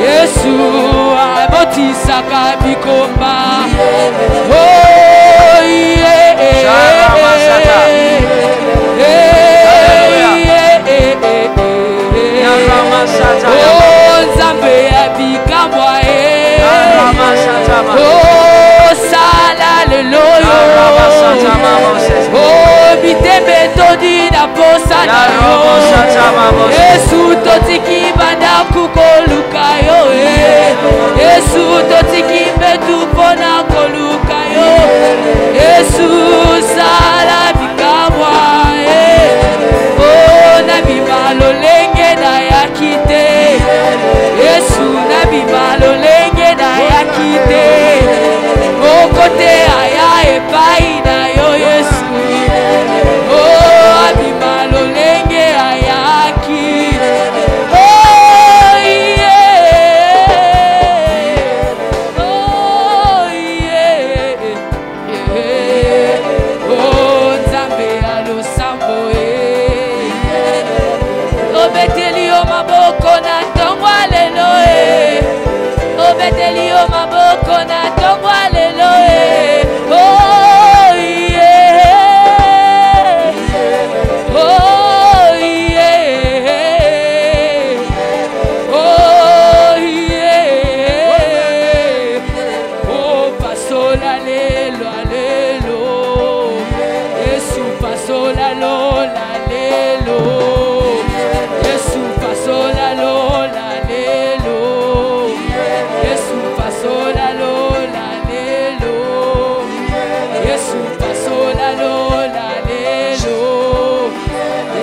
Yesu amotisaka bikomba. Oh yeah. Oh Nzambe abikamwa. Oh sala leloyo. Oh bitembe todi na posa na yo. Yesu totiki banda kukoluka yo. Yesu totiki betu pona koluka yo. Yesu sala bikamwa. Oh nabi malolenge na yakite. Yesu nabi malolenge na yakite. Okote aya epai na yo Yesu. Oh abi malolenge ayaki. Oh yeah. Oh yeah. Oh Nzambe alosambo obeteli yo maboko na tongwa lelo obeteli yo maboko na tongwa lelo oh yeah. Oh yeah. Oh yeah. Oh pasola lelo alelo. Yesu pasola lola lelo. Yesu pasola lola lelo. Yesu pasola lola lelo. Yesu pasola lola lelo.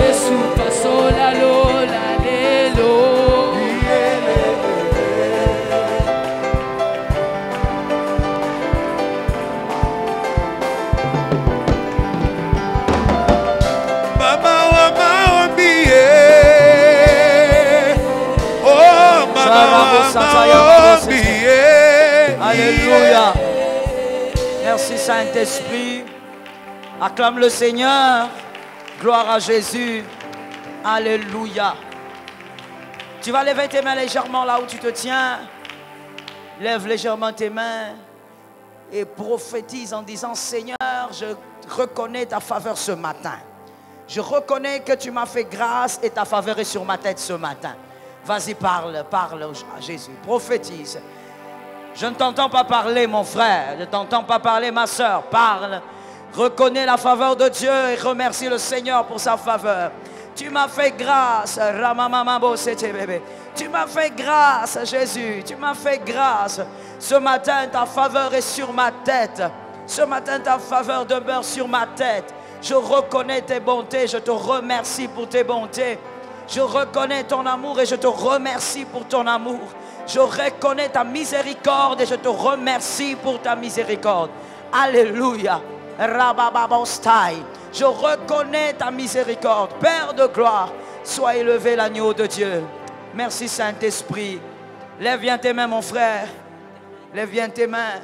Yesu pasola lola lelo. Mama wa maombi, oh mama wa maombi. Alléluia. Merci Saint-Esprit. Acclame le Seigneur. Gloire à Jésus. Alléluia. Tu vas lever tes mains légèrement là où tu te tiens. Lève légèrement tes mains et prophétise en disant: Seigneur, je reconnais ta faveur ce matin. Je reconnais que tu m'as fait grâce et ta faveur est sur ma tête ce matin. Vas-y, parle à Jésus. Prophétise. Je ne t'entends pas parler, mon frère. Je ne t'entends pas parler, ma soeur. Parle. Reconnais la faveur de Dieu et remercie le Seigneur pour sa faveur. Tu m'as fait grâce. Tu m'as fait grâce, Jésus. Tu m'as fait grâce. Ce matin, ta faveur est sur ma tête. Ce matin, ta faveur demeure sur ma tête. Je reconnais tes bontés. Je te remercie pour tes bontés. Je reconnais ton amour et je te remercie pour ton amour. Je reconnais ta miséricorde et je te remercie pour ta miséricorde. Alléluia. Je reconnais ta miséricorde. Père de gloire, sois élevé l'agneau de Dieu. Merci Saint-Esprit. Lève bien tes mains, mon frère. Lève bien tes mains.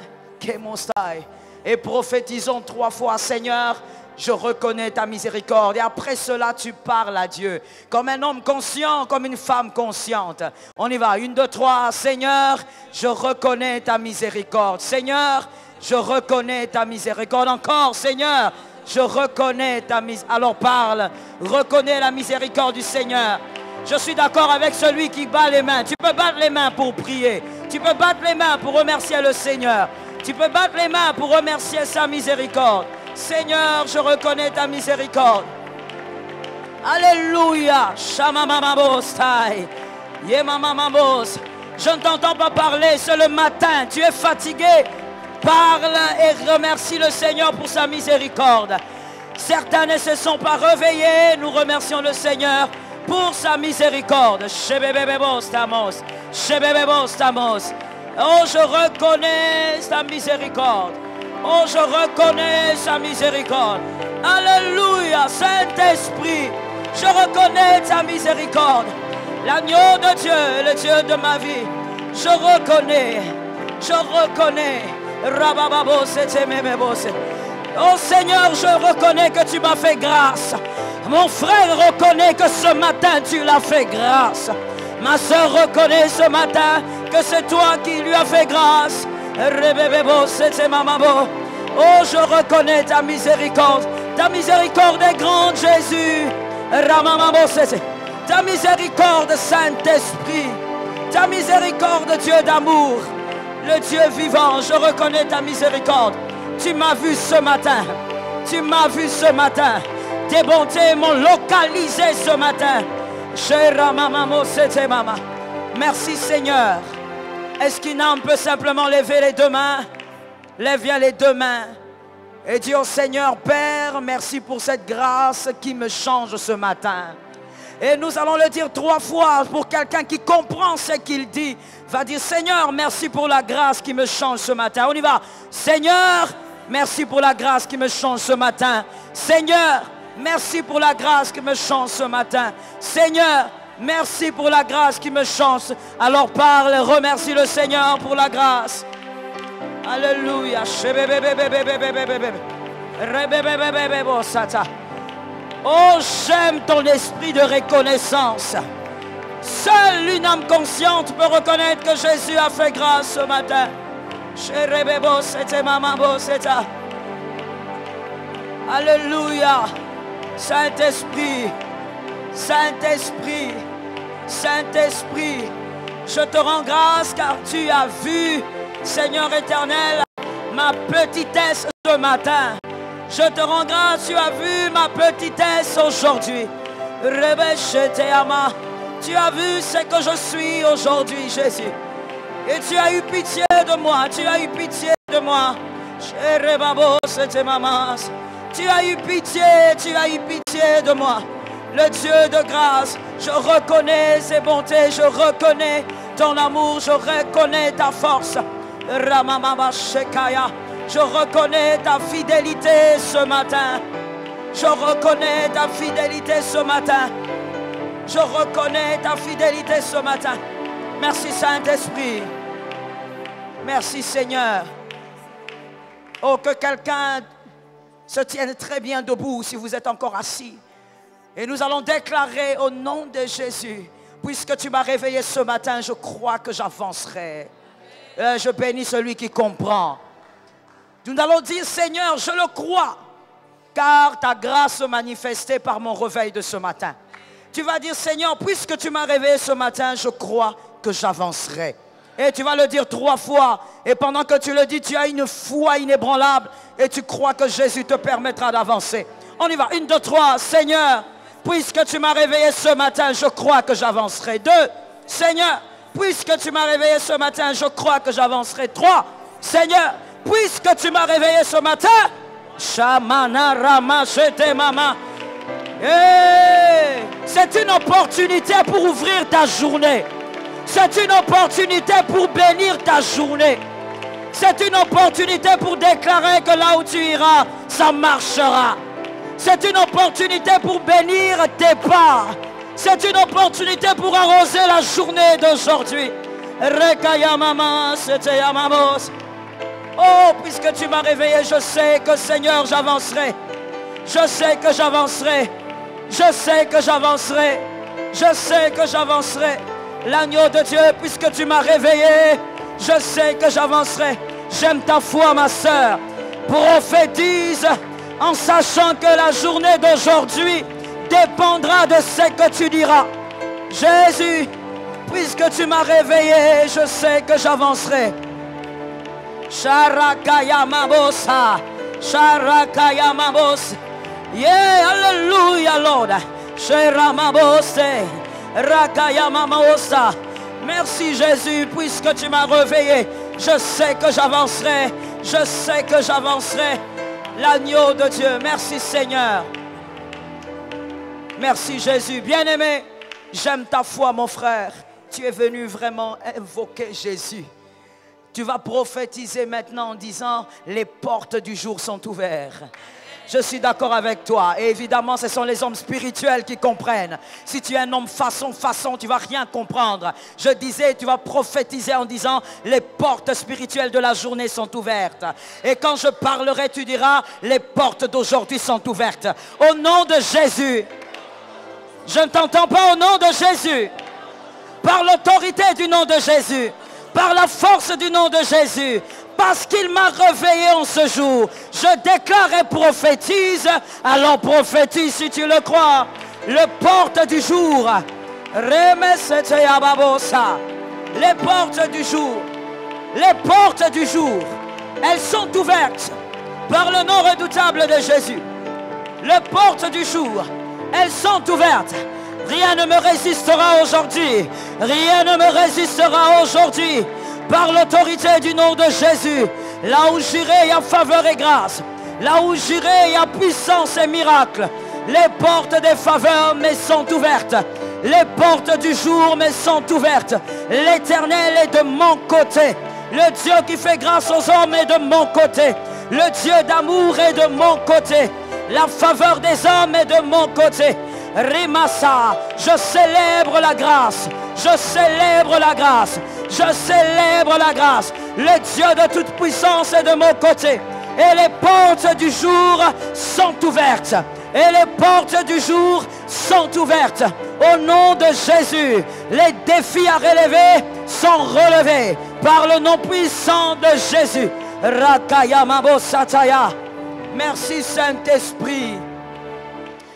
Et prophétisons 3 fois: Seigneur, je reconnais ta miséricorde. Et après cela, tu parles à Dieu. Comme un homme conscient, comme une femme consciente. On y va. 1, 2, 3. Seigneur, je reconnais ta miséricorde. Seigneur, je reconnais ta miséricorde. Encore, Seigneur, je reconnais ta miséricorde. Alors parle. Reconnais la miséricorde du Seigneur. Je suis d'accord avec celui qui bat les mains. Tu peux battre les mains pour prier. Tu peux battre les mains pour remercier le Seigneur. Tu peux battre les mains pour remercier sa miséricorde. Seigneur, je reconnais ta miséricorde. Alléluia. Je ne t'entends pas parler, c'est le matin. Tu es fatigué. Parle et remercie le Seigneur pour sa miséricorde. Certains ne se sont pas réveillés. Nous remercions le Seigneur pour sa miséricorde. Oh, je reconnais sa miséricorde. Oh, je reconnais sa miséricorde. Alléluia, Saint-Esprit, je reconnais ta miséricorde. L'agneau de Dieu, le Dieu de ma vie. Je reconnais. Oh Seigneur, je reconnais que tu m'as fait grâce. Mon frère reconnaît que ce matin tu l'as fait grâce. Ma soeur reconnaît ce matin que c'est toi qui lui as fait grâce. Oh, je reconnais ta miséricorde. Ta miséricorde est grande, Jésus. Ta miséricorde, Saint-Esprit. Ta miséricorde, Dieu d'amour. Le Dieu vivant, je reconnais ta miséricorde. Tu m'as vu ce matin. Tu m'as vu ce matin. Tes bontés m'ont localisé ce matin. Merci Seigneur. Est-ce qu'une âme peut simplement lever les deux mains? Lève bien les deux mains. Et dis au Seigneur, Père, merci pour cette grâce qui me change ce matin. Et nous allons le dire 3 fois pour quelqu'un qui comprend ce qu'il dit. Va dire, Seigneur, merci pour la grâce qui me change ce matin. On y va. Seigneur, merci pour la grâce qui me change ce matin. Seigneur, merci pour la grâce qui me change ce matin. Seigneur, merci pour la grâce qui me change. Alors parle, remercie le Seigneur pour la grâce. Alléluia. Oh, j'aime ton esprit de reconnaissance. Seule une âme consciente peut reconnaître que Jésus a fait grâce ce matin. Alléluia. Saint-Esprit, Saint-Esprit, Saint-Esprit, je te rends grâce car tu as vu, Seigneur éternel, ma petitesse ce matin. Je te rends grâce, tu as vu ma petitesse aujourd'hui. Tu as vu ce que je suis aujourd'hui, Jésus. Et tu as eu pitié de moi, tu as eu pitié de moi. Tu as eu pitié de moi. Le Dieu de grâce, je reconnais ses bontés, je reconnais ton amour, je reconnais ta force. Je reconnais ta fidélité ce matin. Je reconnais ta fidélité ce matin. Je reconnais ta fidélité ce matin. Merci Saint-Esprit. Merci Seigneur. Oh, que quelqu'un se tienne très bien debout si vous êtes encore assis. Et nous allons déclarer au nom de Jésus, puisque tu m'as réveillé ce matin, je crois que j'avancerai. Je bénis celui qui comprend. Nous allons dire, Seigneur, je le crois, car ta grâce se manifestait par mon réveil de ce matin. Tu vas dire, Seigneur, puisque tu m'as réveillé ce matin, je crois que j'avancerai. Et tu vas le dire 3 fois. Et pendant que tu le dis, tu as une foi inébranlable. Et tu crois que Jésus te permettra d'avancer. On y va. 1, 2, 3. Seigneur, puisque tu m'as réveillé ce matin, je crois que j'avancerai. 2. Seigneur, puisque tu m'as réveillé ce matin, je crois que j'avancerai. 3. Seigneur, puisque tu m'as réveillé ce matin, Shamana Rama Shete Mama. C'est une opportunité pour ouvrir ta journée. C'est une opportunité pour bénir ta journée. C'est une opportunité pour déclarer que là où tu iras, ça marchera. C'est une opportunité pour bénir tes pas. C'est une opportunité pour arroser la journée d'aujourd'hui. Oh, puisque tu m'as réveillé, je sais que Seigneur, j'avancerai. Je sais que j'avancerai. Je sais que j'avancerai. Je sais que j'avancerai. L'agneau de Dieu, puisque tu m'as réveillé, je sais que j'avancerai. J'aime ta foi, ma sœur. Prophétise en sachant que la journée d'aujourd'hui dépendra de ce que tu diras. Jésus, puisque tu m'as réveillé, je sais que j'avancerai. Sharakaya Mabosa. Sharakaya Mabos. Yeah, alléluia, Lord. Sharamabose. Rakaya Mamosa. Merci Jésus, puisque tu m'as réveillé. Je sais que j'avancerai. Je sais que j'avancerai. L'agneau de Dieu. Merci Seigneur. Merci Jésus. Bien-aimé, j'aime ta foi, mon frère. Tu es venu vraiment invoquer Jésus. Tu vas prophétiser maintenant en disant, les portes du jour sont ouvertes. Je suis d'accord avec toi. Et évidemment, ce sont les hommes spirituels qui comprennent. Si tu es un homme façon, tu ne vas rien comprendre. Je disais, tu vas prophétiser en disant, les portes spirituelles de la journée sont ouvertes. Et quand je parlerai, tu diras, les portes d'aujourd'hui sont ouvertes. Au nom de Jésus. Je ne t'entends pas au nom de Jésus. par l'autorité du nom de Jésus, par la force du nom de Jésus, parce qu'il m'a réveillé en ce jour. Je déclare et prophétise. Alors prophétise si tu le crois. Le porte du jour. Les portes du jour. Les portes du jour. Elles sont ouvertes par le nom redoutable de Jésus. Les portes du jour. Elles sont ouvertes. Rien ne me résistera aujourd'hui. Rien ne me résistera aujourd'hui. Par l'autorité du nom de Jésus. Là où j'irai, il y a faveur et grâce. Là où j'irai, il y a puissance et miracle. Les portes des faveurs me sont ouvertes. Les portes du jour me sont ouvertes. L'Éternel est de mon côté. Le Dieu qui fait grâce aux hommes est de mon côté. Le Dieu d'amour est de mon côté. La faveur des hommes est de mon côté. Rimassa, je célèbre la grâce. Je célèbre la grâce. Je célèbre la grâce. Le Dieu de toute puissance est de mon côté. Et les portes du jour sont ouvertes. Et les portes du jour sont ouvertes. Au nom de Jésus, les défis à relever sont relevés par le nom puissant de Jésus. Rakaya Mabo Sataya. Merci Saint-Esprit.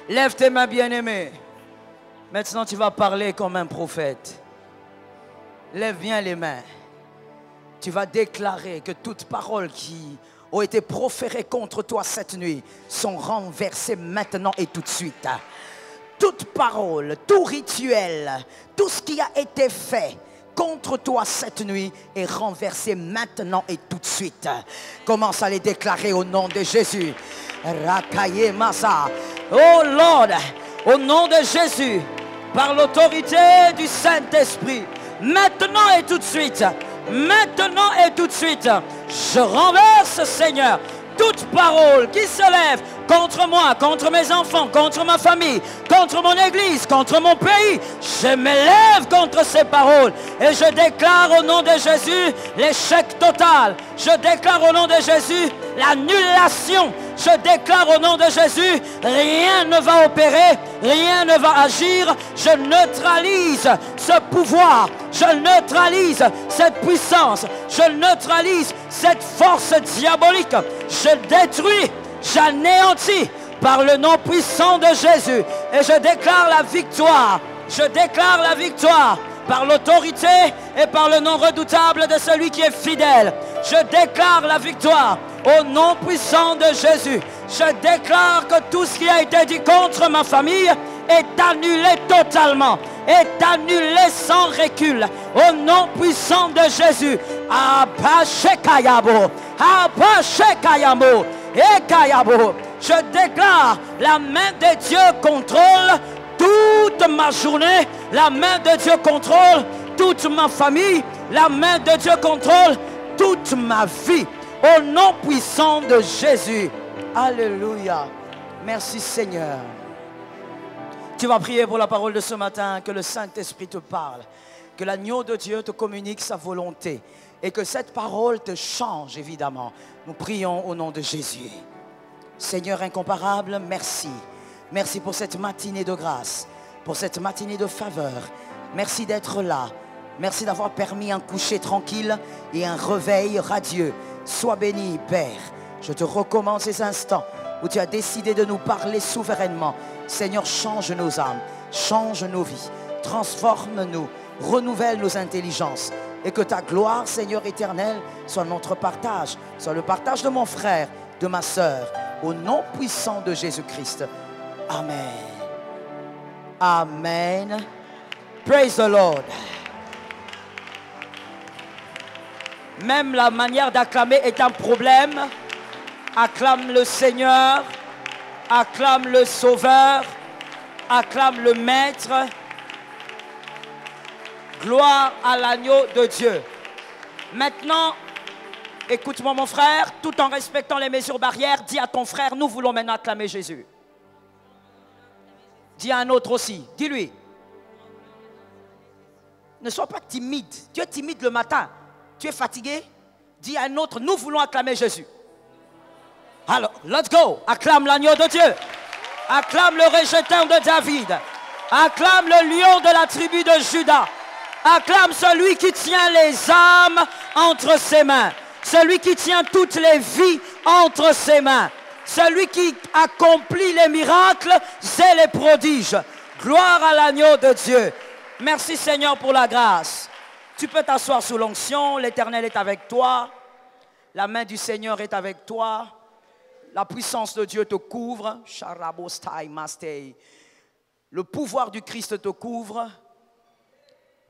Lève tes mains bien-aimées. Maintenant tu vas parler comme un prophète. Lève bien les mains. Tu vas déclarer que toute parole qui ont été proférées contre toi cette nuit sont renversées maintenant et tout de suite. Toute parole, tout rituel, tout ce qui a été fait contre toi cette nuit est renversé maintenant et tout de suite. Commence à les déclarer au nom de Jésus. Rakaye Masa. Oh Lord, au nom de Jésus, par l'autorité du Saint-Esprit, maintenant et tout de suite, maintenant et tout de suite, je renverse, Seigneur, toute parole qui se lève contre moi, contre mes enfants, contre ma famille, contre mon église, contre mon pays. Je me lève contre ces paroles et je déclare au nom de Jésus l'échec total. Je déclare au nom de Jésus l'annulation. Je déclare au nom de Jésus, rien ne va opérer, rien ne va agir. Je neutralise ce pouvoir, je neutralise cette puissance, je neutralise cette force diabolique. Je détruis, j'anéantis par le nom puissant de Jésus. Et je déclare la victoire. Je déclare la victoire par l'autorité et par le nom redoutable de celui qui est fidèle. Je déclare la victoire au nom puissant de Jésus. Je déclare que tout ce qui a été dit contre ma famille est annulé totalement, est annulé sans recul. Au nom puissant de Jésus. Abashekayabo, Abashekayamo, Ekayabo. Je déclare la main de Dieu contrôle toute ma journée. La main de Dieu contrôle toute ma famille. La main de Dieu contrôle toute ma vie. Au nom puissant de Jésus. Alléluia. Merci Seigneur. Tu vas prier pour la parole de ce matin. Que le Saint-Esprit te parle. Que l'agneau de Dieu te communique sa volonté. Et que cette parole te change évidemment. Nous prions au nom de Jésus. Seigneur incomparable, merci. Merci pour cette matinée de grâce. Pour cette matinée de faveur. Merci d'être là. Merci d'avoir permis un coucher tranquille et un réveil radieux. Sois béni, Père. Je te recommande ces instants où tu as décidé de nous parler souverainement. Seigneur, change nos âmes, change nos vies, transforme-nous, renouvelle nos intelligences. Et que ta gloire, Seigneur éternel, soit notre partage, soit le partage de mon frère, de ma sœur, au nom puissant de Jésus-Christ. Amen. Amen. Praise the Lord. Même la manière d'acclamer est un problème. Acclame le Seigneur, acclame le Sauveur, acclame le Maître. Gloire à l'agneau de Dieu. Maintenant, écoute-moi mon frère, tout en respectant les mesures barrières, dis à ton frère, nous voulons maintenant acclamer Jésus. Dis à un autre aussi, dis-lui. Ne sois pas timide. Tu es timide le matin. Tu es fatigué. Dis à un autre, nous voulons acclamer Jésus. Alors, let's go. Acclame l'agneau de Dieu. Acclame le rejeteur de David. Acclame le lion de la tribu de Juda. Acclame celui qui tient les âmes entre ses mains. Celui qui tient toutes les vies entre ses mains. Celui qui accomplit les miracles et les prodiges. Gloire à l'agneau de Dieu. Merci Seigneur pour la grâce. Tu peux t'asseoir sous l'onction. L'Éternel est avec toi. La main du Seigneur est avec toi. La puissance de Dieu te couvre. Le pouvoir du Christ te couvre.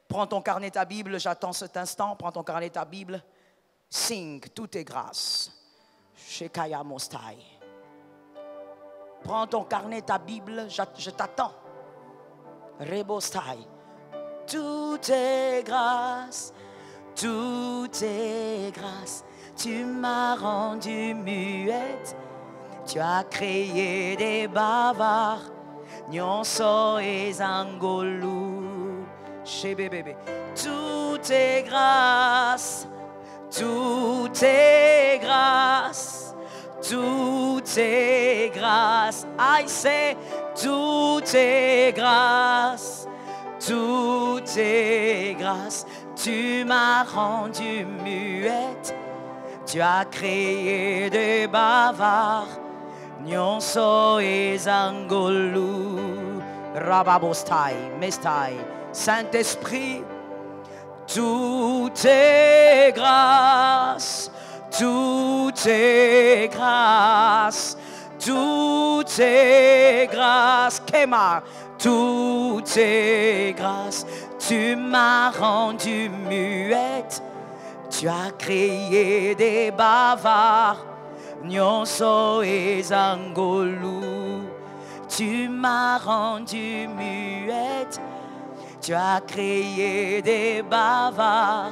Prends ton carnet, ta Bible. J'attends cet instant. Prends ton carnet, ta Bible. Sing, tout est grâce. Shekaya Mostai. Prends ton carnet, ta Bible. Je t'attends. Rebostai. Tout est grâce. Tout est grâce. Tu m'as rendu muette. Tu as créé des bavards. Nyonso et Zangolou. Chez bébé. Tout est grâce. Tout est grâce. Tout est grâce. I say, tout est grâce. Tout est grâce. Tu m'as rendu muette. Tu as créé des bavards. Nyonso et Zangolou. Rababostai, Mestai. Saint-Esprit, tout est grâce. Tout est grâce. Tout est grâce. Kema. Tout est grâce. Tu m'as rendu muette. Tu as créé des bavards. Nyonso et Zangolou. Tu m'as rendu muette. Tu as créé des bavards.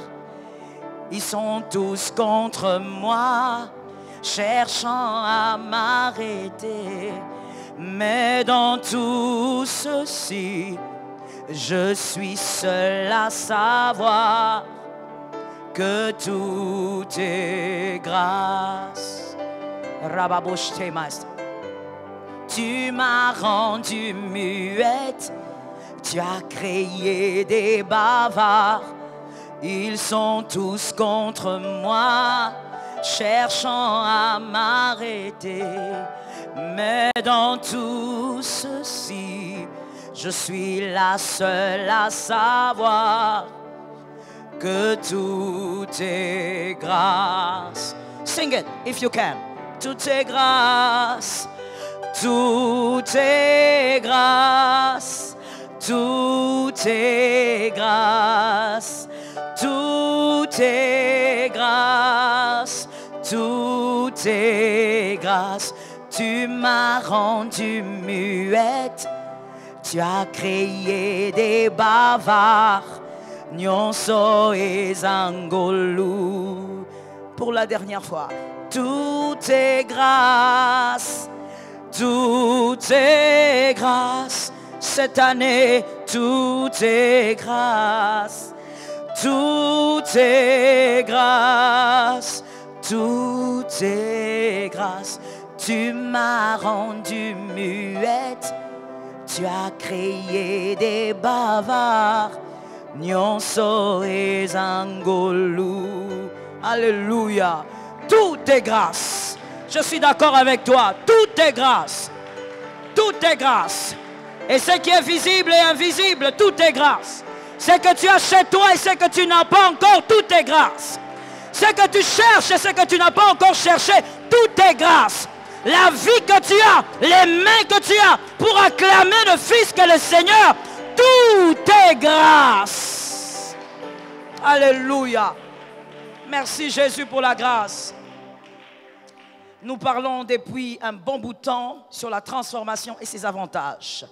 Ils sont tous contre moi, cherchant à m'arrêter. Mais dans tout ceci, je suis seul à savoir que tout est grâce. Tu m'as rendu muette. Tu as créé des bavards. Ils sont tous contre moi, cherchant à m'arrêter. Mais dans tout ceci, je suis la seule à savoir que tout est grâce. Sing it if you can. Tout est grâce. Tout est grâce. Tout est grâce. Tout est grâce. Tout est grâce. Tu m'as rendu muette. Tu as créé des bavards. Nyonso et Zangolou. Pour la dernière fois. Tout est grâce. Tout est grâce. Cette année, tout est grâce. Tout est grâce. Tout est grâce. Tu m'as rendu muette. Tu as créé des bavards. Nyonso et Zangolou. Alléluia. Tout est grâce. Je suis d'accord avec toi. Tout est grâce. Tout est grâce. Et ce qui est visible et invisible, tout est grâce. Ce que tu as chez toi et ce que tu n'as pas encore, tout est grâce. Ce que tu cherches et ce que tu n'as pas encore cherché, tout est grâce. La vie que tu as, les mains que tu as pour acclamer le Fils que le Seigneur, tout est grâce. Alléluia. Merci Jésus pour la grâce. Nous parlons depuis un bon bout de temps sur la transformation et ses avantages.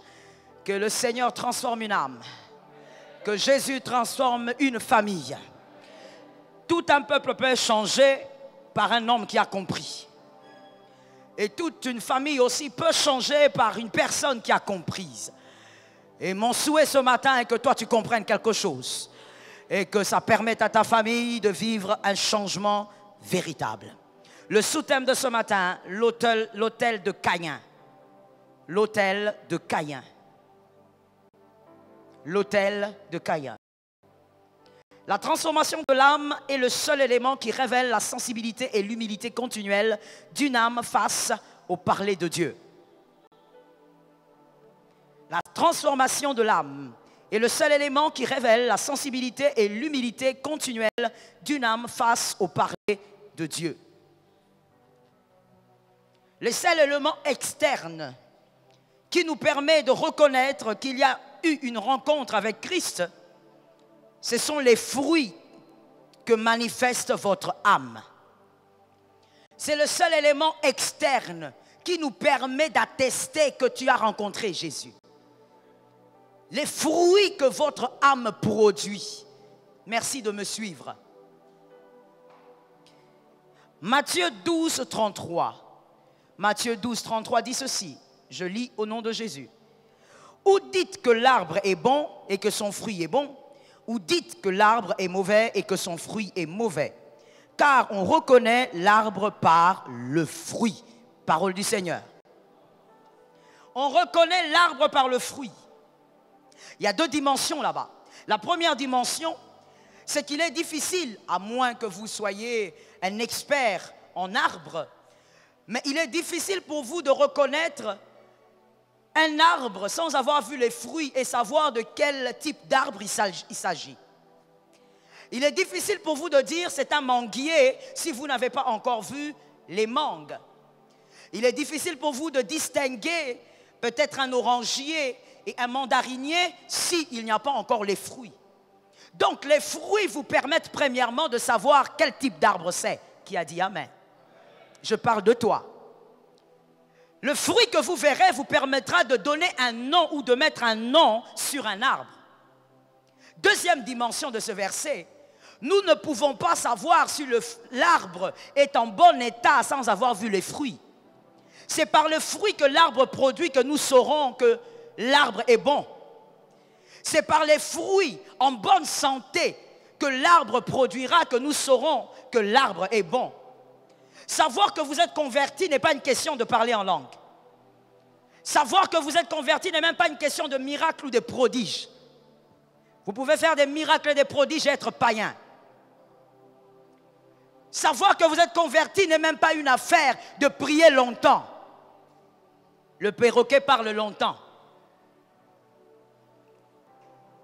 Que le Seigneur transforme une âme. Que Jésus transforme une famille. Tout un peuple peut changer par un homme qui a compris. Et toute une famille aussi peut changer par une personne qui a comprise. Et mon souhait ce matin est que toi tu comprennes quelque chose. Et que ça permette à ta famille de vivre un changement véritable. Le sous-thème de ce matin, l'autel de Caïn. L'autel de Caïn. L'autel de Caïn. La transformation de l'âme est le seul élément qui révèle la sensibilité et l'humilité continuelle d'une âme face au parler de Dieu. La transformation de l'âme est le seul élément qui révèle la sensibilité et l'humilité continuelle d'une âme face au parler de Dieu. Le seul élément externe qui nous permet de reconnaître qu'il y a eu une rencontre avec Christ, ce sont les fruits que manifeste votre âme. C'est le seul élément externe qui nous permet d'attester que tu as rencontré Jésus. Les fruits que votre âme produit. Merci de me suivre. Matthieu 12, 33. Matthieu 12, 33 dit ceci. Je lis au nom de Jésus. Ou dites que l'arbre est bon et que son fruit est bon, ou dites que l'arbre est mauvais et que son fruit est mauvais. Car on reconnaît l'arbre par le fruit. Parole du Seigneur. On reconnaît l'arbre par le fruit. Il y a deux dimensions là-bas. La première dimension, c'est qu'il est difficile, à moins que vous soyez un expert en arbres, mais il est difficile pour vous de reconnaître un arbre sans avoir vu les fruits et savoir de quel type d'arbre il s'agit. Il est difficile pour vous de dire c'est un manguier si vous n'avez pas encore vu les mangues. Il est difficile pour vous de distinguer peut-être un orangier et un mandarinier s'il n'y a pas encore les fruits. Donc les fruits vous permettent premièrement de savoir quel type d'arbre c'est. Qui a dit Amen? Je parle de toi. Le fruit que vous verrez vous permettra de donner un nom ou de mettre un nom sur un arbre. Deuxième dimension de ce verset, nous ne pouvons pas savoir si l'arbre est en bon état sans avoir vu les fruits. C'est par le fruit que l'arbre produit que nous saurons que l'arbre est bon. C'est par les fruits en bonne santé que l'arbre produira que nous saurons que l'arbre est bon. Savoir que vous êtes converti n'est pas une question de parler en langue. Savoir que vous êtes converti n'est même pas une question de miracle ou de prodige. Vous pouvez faire des miracles et des prodiges et être païen. Savoir que vous êtes converti n'est même pas une affaire de prier longtemps. Le perroquet parle longtemps.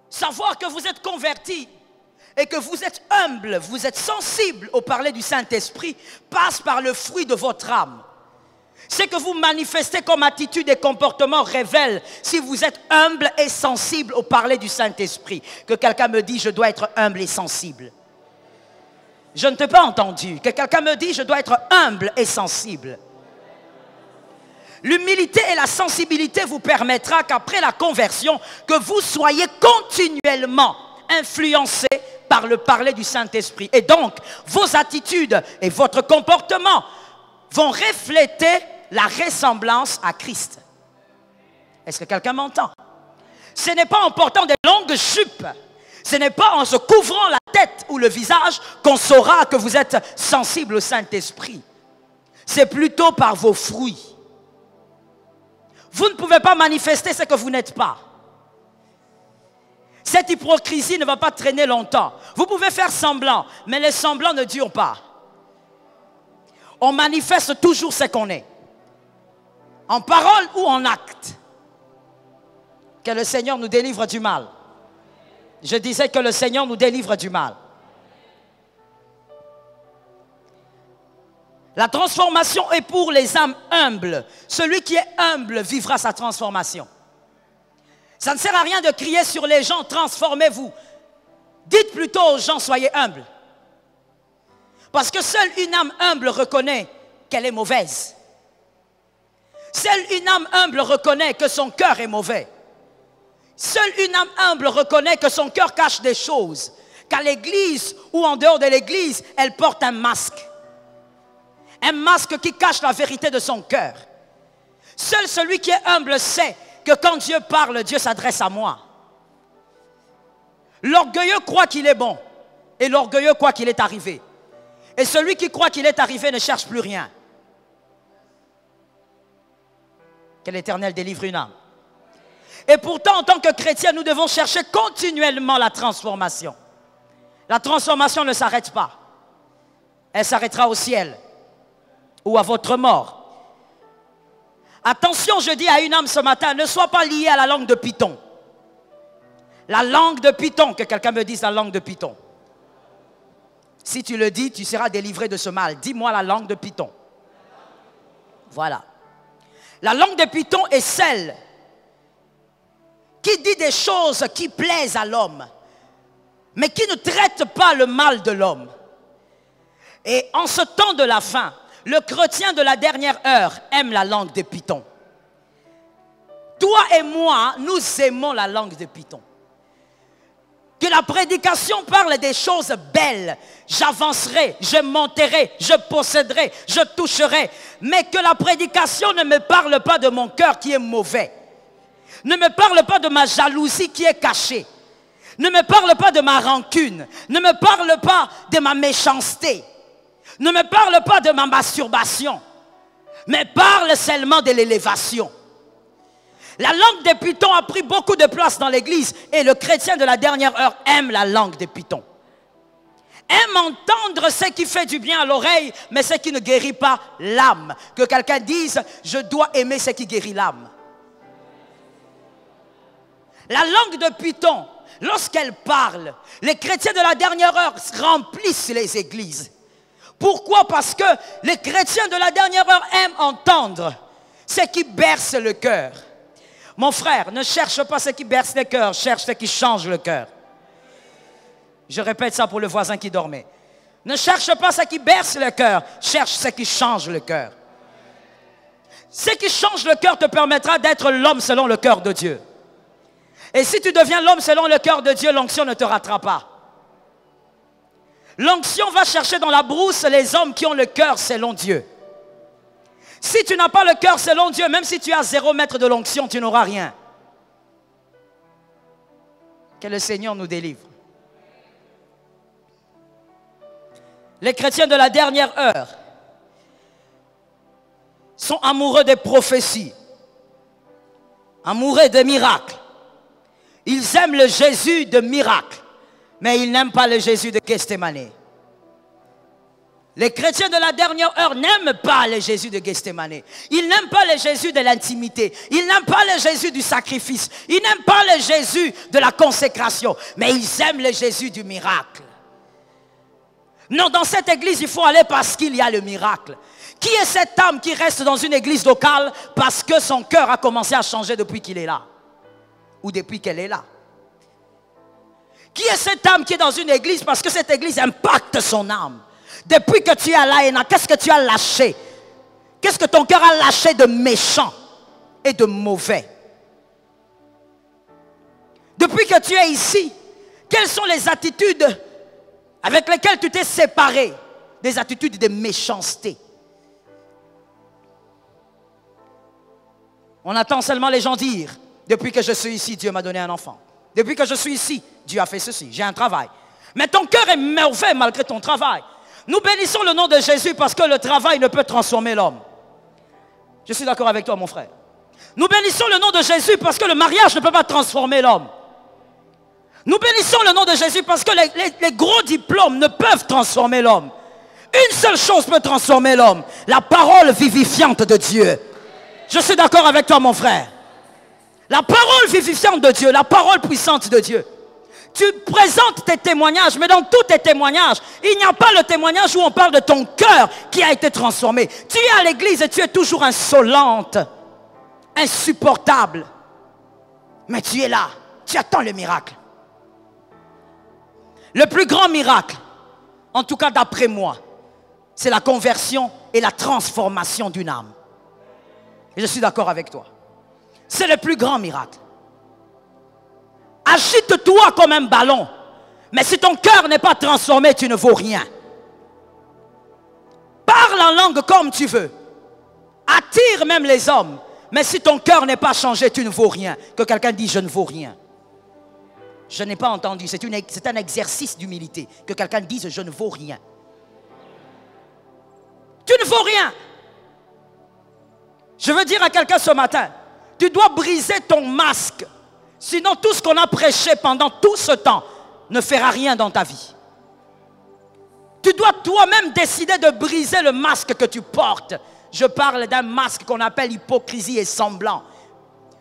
Savoir que vous êtes converti et que vous êtes humble, vous êtes sensible au parler du Saint-Esprit, passe par le fruit de votre âme. Ce que vous manifestez comme attitude et comportement révèle si vous êtes humble et sensible au parler du Saint-Esprit. Que quelqu'un me dise, je dois être humble et sensible. Je ne t'ai pas entendu. Que quelqu'un me dise, je dois être humble et sensible. L'humilité et la sensibilité vous permettra qu'après la conversion, que vous soyez continuellement influencés par le parler du Saint-Esprit. Et donc, vos attitudes et votre comportement vont refléter la ressemblance à Christ. Est-ce que quelqu'un m'entend? Ce n'est pas en portant des longues jupes, ce n'est pas en se couvrant la tête ou le visage qu'on saura que vous êtes sensible au Saint-Esprit. C'est plutôt par vos fruits. Vous ne pouvez pas manifester ce que vous n'êtes pas. Cette hypocrisie ne va pas traîner longtemps. Vous pouvez faire semblant, mais les semblants ne durent pas. On manifeste toujours ce qu'on est. En parole ou en acte. Que le Seigneur nous délivre du mal. Je disais que le Seigneur nous délivre du mal. La transformation est pour les âmes humbles. Celui qui est humble vivra sa transformation. Ça ne sert à rien de crier sur les gens, transformez-vous. Dites plutôt aux gens, soyez humbles. Parce que seule une âme humble reconnaît qu'elle est mauvaise. Seule une âme humble reconnaît que son cœur est mauvais. Seule une âme humble reconnaît que son cœur cache des choses. Qu'à l'église ou en dehors de l'église, elle porte un masque. Un masque qui cache la vérité de son cœur. Seul celui qui est humble sait que quand Dieu parle, Dieu s'adresse à moi. L'orgueilleux croit qu'il est bon. Et l'orgueilleux croit qu'il est arrivé. Et celui qui croit qu'il est arrivé ne cherche plus rien. Que l'Éternel délivre une âme. Et pourtant, en tant que chrétien, nous devons chercher continuellement la transformation. La transformation ne s'arrête pas. Elle s'arrêtera au ciel ou à votre mort. Attention, je dis à une âme ce matin, ne sois pas lié à la langue de Python. La langue de Python, que quelqu'un me dise la langue de Python. Si tu le dis, tu seras délivré de ce mal. Dis-moi la langue de Python. Voilà. La langue de Python est celle qui dit des choses qui plaisent à l'homme, mais qui ne traite pas le mal de l'homme. Et en ce temps de la fin, le chrétien de la dernière heure aime la langue de Python. Toi et moi, nous aimons la langue de Python. Que la prédication parle des choses belles. J'avancerai, je monterai, je posséderai, je toucherai. Mais que la prédication ne me parle pas de mon cœur qui est mauvais. Ne me parle pas de ma jalousie qui est cachée. Ne me parle pas de ma rancune. Ne me parle pas de ma méchanceté. Ne me parle pas de ma masturbation. Mais parle seulement de l'élévation. La langue des Pythons a pris beaucoup de place dans l'église et le chrétien de la dernière heure aime la langue des Pythons. Aime entendre ce qui fait du bien à l'oreille, mais ce qui ne guérit pas l'âme. Que quelqu'un dise, je dois aimer ce qui guérit l'âme. La langue de Python, lorsqu'elle parle, les chrétiens de la dernière heure remplissent les églises. Pourquoi? Parce que les chrétiens de la dernière heure aiment entendre ce qui berce le cœur. Mon frère, ne cherche pas ce qui berce le cœur, cherche ce qui change le cœur. Je répète ça pour le voisin qui dormait. Ne cherche pas ce qui berce le cœur, cherche ce qui change le cœur. Ce qui change le cœur te permettra d'être l'homme selon le cœur de Dieu. Et si tu deviens l'homme selon le cœur de Dieu, l'onction ne te ratera pas. L'onction va chercher dans la brousse les hommes qui ont le cœur selon Dieu. Si tu n'as pas le cœur selon Dieu, même si tu as 0 mètre de l'onction, tu n'auras rien. Que le Seigneur nous délivre. Les chrétiens de la dernière heure sont amoureux des prophéties, amoureux des miracles. Ils aiment le Jésus de miracles, mais ils n'aiment pas le Jésus de Gethsémane. Les chrétiens de la dernière heure n'aiment pas le Jésus de Gethsémane. Ils n'aiment pas le Jésus de l'intimité. Ils n'aiment pas le Jésus du sacrifice. Ils n'aiment pas le Jésus de la consécration. Mais ils aiment le Jésus du miracle. Non, dans cette église, il faut aller parce qu'il y a le miracle. Qui est cette âme qui reste dans une église locale parce que son cœur a commencé à changer depuis qu'il est là? Ou depuis qu'elle est là? Qui est cette âme qui est dans une église parce que cette église impacte son âme? Depuis que tu es là, qu'est-ce que tu as lâché? Qu'est-ce que ton cœur a lâché de méchant et de mauvais? Depuis que tu es ici, quelles sont les attitudes avec lesquelles tu t'es séparé? Des attitudes de méchanceté. On attend seulement les gens dire, depuis que je suis ici, Dieu m'a donné un enfant. Depuis que je suis ici, Dieu a fait ceci, j'ai un travail. Mais ton cœur est mauvais malgré ton travail. Nous bénissons le nom de Jésus parce que le travail ne peut transformer l'homme. Je suis d'accord avec toi, mon frère. Nous bénissons le nom de Jésus parce que le mariage ne peut pas transformer l'homme. Nous bénissons le nom de Jésus parce que les gros diplômes ne peuvent transformer l'homme. Une seule chose peut transformer l'homme, la parole vivifiante de Dieu. Je suis d'accord avec toi, mon frère. La parole vivifiante de Dieu, la parole puissante de Dieu. Tu présentes tes témoignages, mais dans tous tes témoignages, il n'y a pas le témoignage où on parle de ton cœur qui a été transformé. Tu es à l'église et tu es toujours insolente, insupportable. Mais tu es là, tu attends le miracle. Le plus grand miracle, en tout cas d'après moi, c'est la conversion et la transformation d'une âme. Et je suis d'accord avec toi. C'est le plus grand miracle. Agite-toi comme un ballon. Mais si ton cœur n'est pas transformé, tu ne vaux rien. Parle en langue comme tu veux. Attire même les hommes. Mais si ton cœur n'est pas changé, tu ne vaux rien. Que quelqu'un dise, je ne vaux rien. Je n'ai pas entendu. C'est un exercice d'humilité. Que quelqu'un dise, je ne vaux rien. Tu ne vaux rien. Je veux dire à quelqu'un ce matin, tu dois briser ton masque. Sinon, tout ce qu'on a prêché pendant tout ce temps ne fera rien dans ta vie. dois toi-même décider de briser le masque que tu portes. Je parle d'un masque qu'on appelle hypocrisie et semblant.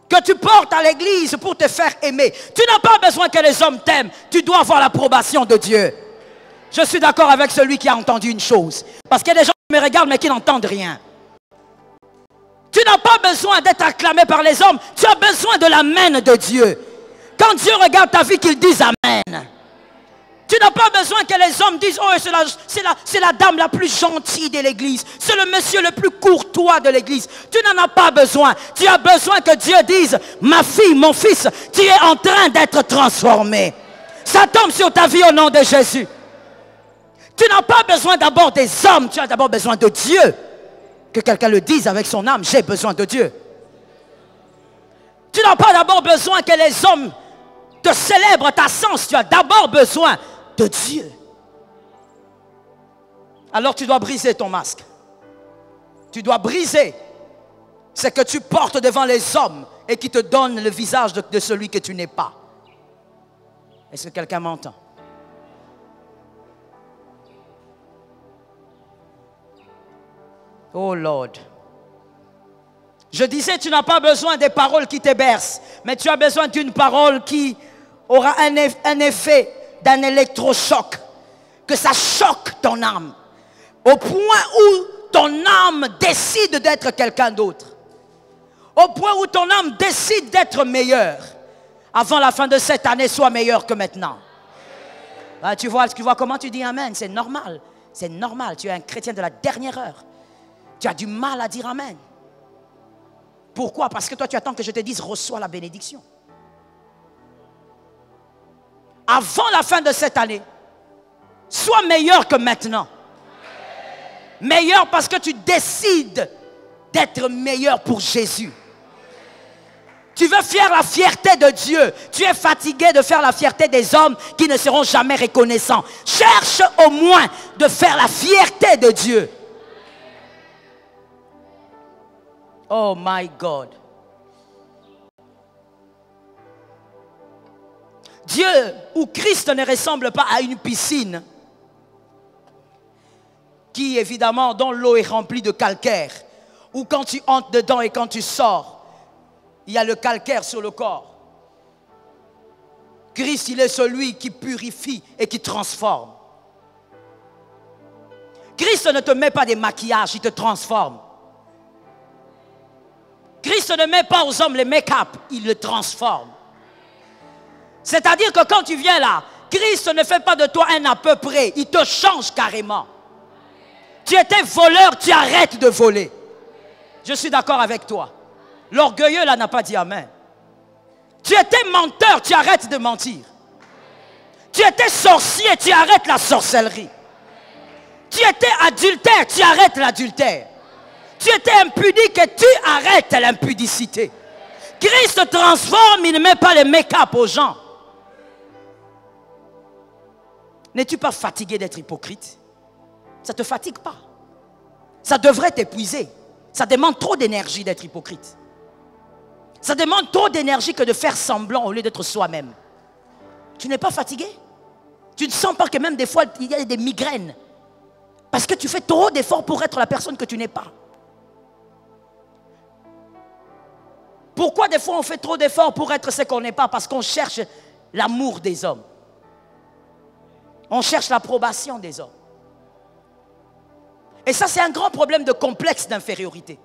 Que tu portes à l'église pour te faire aimer. Tu n'as pas besoin que les hommes t'aiment. Tu dois avoir l'approbation de Dieu. Je suis d'accord avec celui qui a entendu une chose. Parce qu'il y a des gens qui me regardent mais qui n'entendent rien. Tu n'as pas besoin d'être acclamé par les hommes. Tu as besoin de l'amen de Dieu. Quand Dieu regarde ta vie, qu'il dise amen. Tu n'as pas besoin que les hommes disent, oh, c'est la dame la plus gentille de l'église. C'est le monsieur le plus courtois de l'église. Tu n'en as pas besoin. Tu as besoin que Dieu dise, ma fille, mon fils, tu es en train d'être transformé. Ça tombe sur ta vie au nom de Jésus. Tu n'as pas besoin d'abord des hommes. Tu as d'abord besoin de Dieu. Que quelqu'un le dise avec son âme, j'ai besoin de Dieu. Tu n'as pas d'abord besoin que les hommes te célèbrent ta sens. Tu as d'abord besoin de Dieu. Alors tu dois briser ton masque. Tu dois briser ce que tu portes devant les hommes et qui te donne le visage de celui que tu n'es pas. Est-ce que quelqu'un m'entend? Oh Lord. Je disais, tu n'as pas besoin des paroles qui te bercent, mais tu as besoin d'une parole qui aura un effet d'un électrochoc, que ça choque ton âme, au point où ton âme décide d'être quelqu'un d'autre, au point où ton âme décide d'être meilleure. Avant la fin de cette année, sois meilleur que maintenant. Ah, tu vois comment tu dis amen, c'est normal, tu es un chrétien de la dernière heure. Tu as du mal à dire amen. Pourquoi? Parce que toi, tu attends que je te dise, reçois la bénédiction. Avant la fin de cette année, sois meilleur que maintenant. Meilleur parce que tu décides d'être meilleur pour Jésus. Tu veux faire la fierté de Dieu. Tu es fatigué de faire la fierté des hommes qui ne seront jamais reconnaissants. Cherche au moins de faire la fierté de Dieu. Oh my God. Dieu ou Christ ne ressemble pas à une piscine qui évidemment dont l'eau est remplie de calcaire, ou quand tu entres dedans et quand tu sors, il y a le calcaire sur le corps. Christ, il est celui qui purifie et qui transforme. Christ ne te met pas des maquillages, il te transforme. Christ ne met pas aux hommes les make-up, il le transforme. C'est-à-dire que quand tu viens là, Christ ne fait pas de toi un à peu près, il te change carrément. Tu étais voleur, tu arrêtes de voler. Je suis d'accord avec toi. L'orgueilleux là n'a pas dit amen. Tu étais menteur, tu arrêtes de mentir. Tu étais sorcier, tu arrêtes la sorcellerie. Tu étais adultère, tu arrêtes l'adultère. Tu étais impudique et tu arrêtes l'impudicité. Christ te transforme, il ne met pas les make-up aux gens. N'es-tu pas fatigué d'être hypocrite? Ça ne te fatigue pas. Ça devrait t'épuiser. Ça demande trop d'énergie d'être hypocrite. Ça demande trop d'énergie que de faire semblant au lieu d'être soi-même. Tu n'es pas fatigué? Tu ne sens pas que même des fois il y a des migraines? Parce que tu fais trop d'efforts pour être la personne que tu n'es pas. Pourquoi des fois on fait trop d'efforts pour être ce qu'on n'est pas? Parce qu'on cherche l'amour des hommes. On cherche l'approbation des hommes. Et ça, c'est un grand problème de complexe d'infériorité.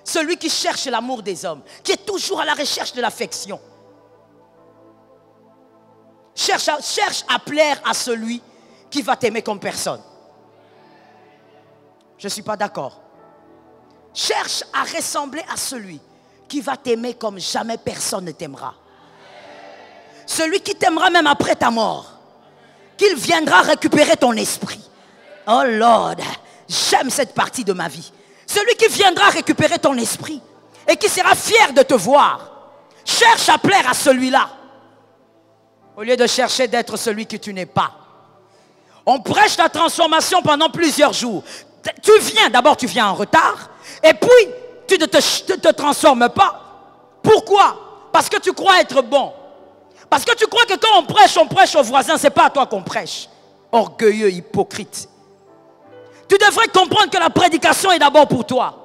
Celui qui cherche l'amour des hommes, qui est toujours à la recherche de l'affection. Cherche à plaire à celui qui va t'aimer comme personne. Je ne suis pas d'accord. Cherche à ressembler à celui qui va t'aimer comme jamais personne ne t'aimera. Celui qui t'aimera même après ta mort. Qu'il viendra récupérer ton esprit. Oh Lord, j'aime cette partie de ma vie. Celui qui viendra récupérer ton esprit et qui sera fier de te voir. Cherche à plaire à celui-là. Au lieu de chercher d'être celui que tu n'es pas. On prêche la transformation pendant plusieurs jours. D'abord tu viens en retard. Et puis, tu ne te transformes pas. Pourquoi? Parce que tu crois être bon. Parce que tu crois que quand on prêche aux voisins, ce n'est pas à toi qu'on prêche. Orgueilleux, hypocrite. Tu devrais comprendre que la prédication est d'abord pour toi.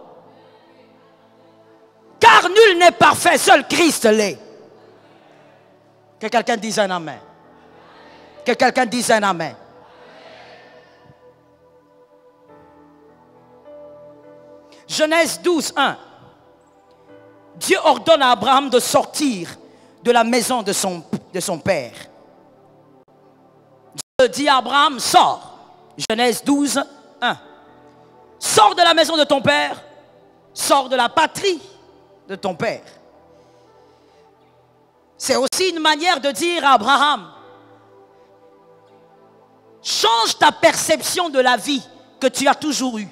Car nul n'est parfait, seul Christ l'est. Que quelqu'un dise un amen. Que quelqu'un dise un amen. Genèse 12, 1. Dieu ordonne à Abraham de sortir de la maison de son père. Dieu dit à Abraham, sors. Genèse 12, 1. Sors de la maison de ton père, sors de la patrie de ton père. C'est aussi une manière de dire à Abraham, change ta perception de la vie que tu as toujours eue.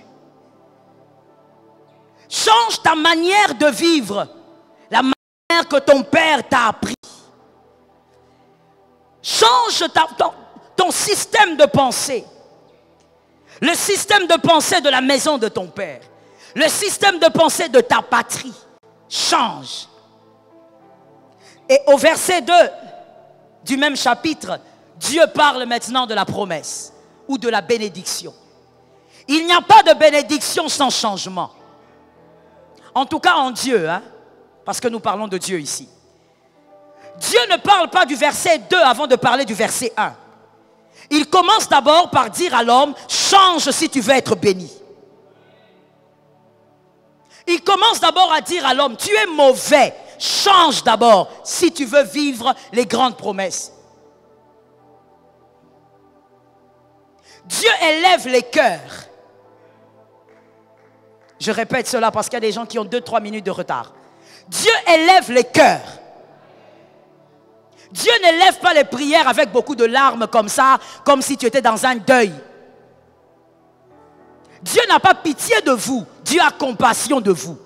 Change ta manière de vivre, la manière que ton père t'a appris. Change ton système de pensée. Le système de pensée de la maison de ton père. Le système de pensée de ta patrie. Change. Et au verset 2 du même chapitre, Dieu parle maintenant de la promesse ou de la bénédiction. Il n'y a pas de bénédiction sans changement. En tout cas en Dieu, hein, parce que nous parlons de Dieu ici. Dieu ne parle pas du verset 2 avant de parler du verset 1. Il commence d'abord par dire à l'homme, change si tu veux être béni. Il commence d'abord à dire à l'homme, tu es mauvais, change d'abord si tu veux vivre les grandes promesses. Dieu élève les cœurs. Je répète cela parce qu'il y a des gens qui ont 2-3 minutes de retard. Dieu élève les cœurs. Dieu n'élève pas les prières avec beaucoup de larmes comme ça, comme si tu étais dans un deuil. Dieu n'a pas pitié de vous. Dieu a compassion de vous.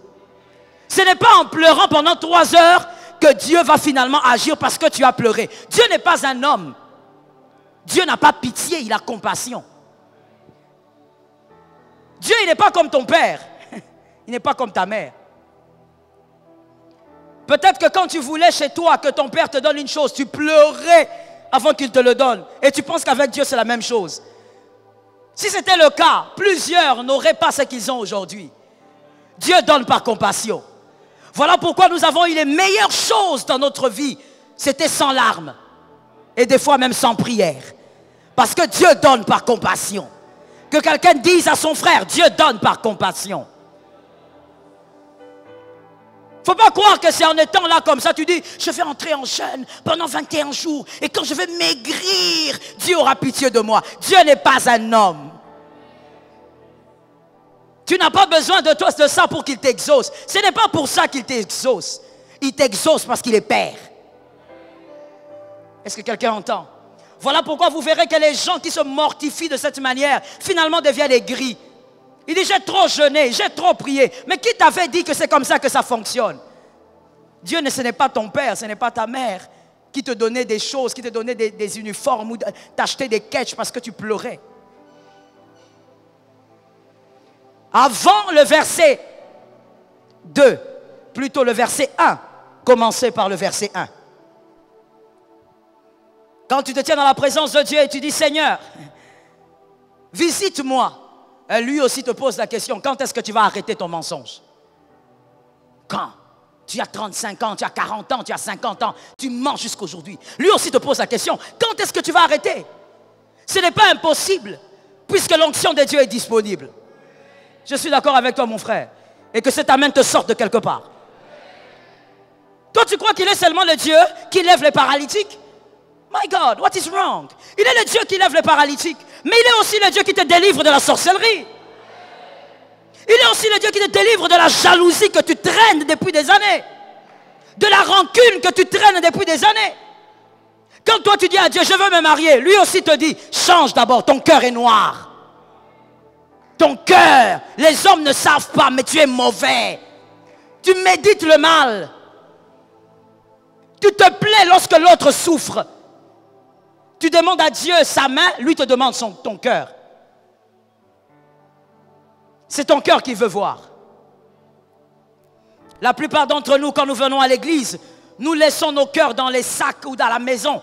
Ce n'est pas en pleurant pendant 3 heures que Dieu va finalement agir parce que tu as pleuré. Dieu n'est pas un homme. Dieu n'a pas pitié, il a compassion. Dieu, il n'est pas comme ton père. Il n'est pas comme ta mère. Peut-être que quand tu voulais chez toi que ton père te donne une chose, tu pleurais avant qu'il te le donne. Et tu penses qu'avec Dieu, c'est la même chose. Si c'était le cas, plusieurs n'auraient pas ce qu'ils ont aujourd'hui. Dieu donne par compassion. Voilà pourquoi nous avons eu les meilleures choses dans notre vie. C'était sans larmes. Et des fois même sans prière. Parce que Dieu donne par compassion. Que quelqu'un dise à son frère, Dieu donne par compassion. Il ne faut pas croire que c'est en étant là comme ça, tu dis, je vais entrer en jeûne pendant 21 jours. Et quand je vais maigrir, Dieu aura pitié de moi. Dieu n'est pas un homme. Tu n'as pas besoin de toi de ça pour qu'il t'exauce. Ce n'est pas pour ça qu'il t'exauce. Il t'exauce parce qu'il est Père. Est-ce que quelqu'un entend? Voilà pourquoi vous verrez que les gens qui se mortifient de cette manière, finalement deviennent aigris. Il dit, j'ai trop jeûné, j'ai trop prié. Mais qui t'avait dit que c'est comme ça que ça fonctionne? Dieu, ce n'est pas ton père, ce n'est pas ta mère qui te donnait des choses, qui te donnait des uniformes ou t'achetait des ketchs parce que tu pleurais. Avant le verset 2, plutôt le verset 1, commencez par le verset 1. Quand tu te tiens dans la présence de Dieu et tu dis, Seigneur, visite-moi. Lui aussi te pose la question, quand est-ce que tu vas arrêter ton mensonge? Quand? Tu as 35 ans, tu as 40 ans, tu as 50 ans, tu mens jusqu'aujourd'hui. Lui aussi te pose la question, quand est-ce que tu vas arrêter? Ce n'est pas impossible, puisque l'onction de Dieu est disponible. Je suis d'accord avec toi, mon frère, et que cet amen te sorte de quelque part. Toi, tu crois qu'il est seulement le Dieu qui lève les paralytiques? My God, what is wrong? Il est le Dieu qui lève les paralytiques. Mais il est aussi le Dieu qui te délivre de la sorcellerie. Il est aussi le Dieu qui te délivre de la jalousie que tu traînes depuis des années. De la rancune que tu traînes depuis des années. Quand toi tu dis à Dieu, je veux me marier, lui aussi te dit, change d'abord, ton cœur est noir. Ton cœur, les hommes ne savent pas, mais tu es mauvais. Tu médites le mal. Tu te plais lorsque l'autre souffre. Tu demandes à Dieu sa main, lui te demande ton cœur. C'est ton cœur qu'il veut voir. La plupart d'entre nous, quand nous venons à l'église, nous laissons nos cœurs dans les sacs ou dans la maison.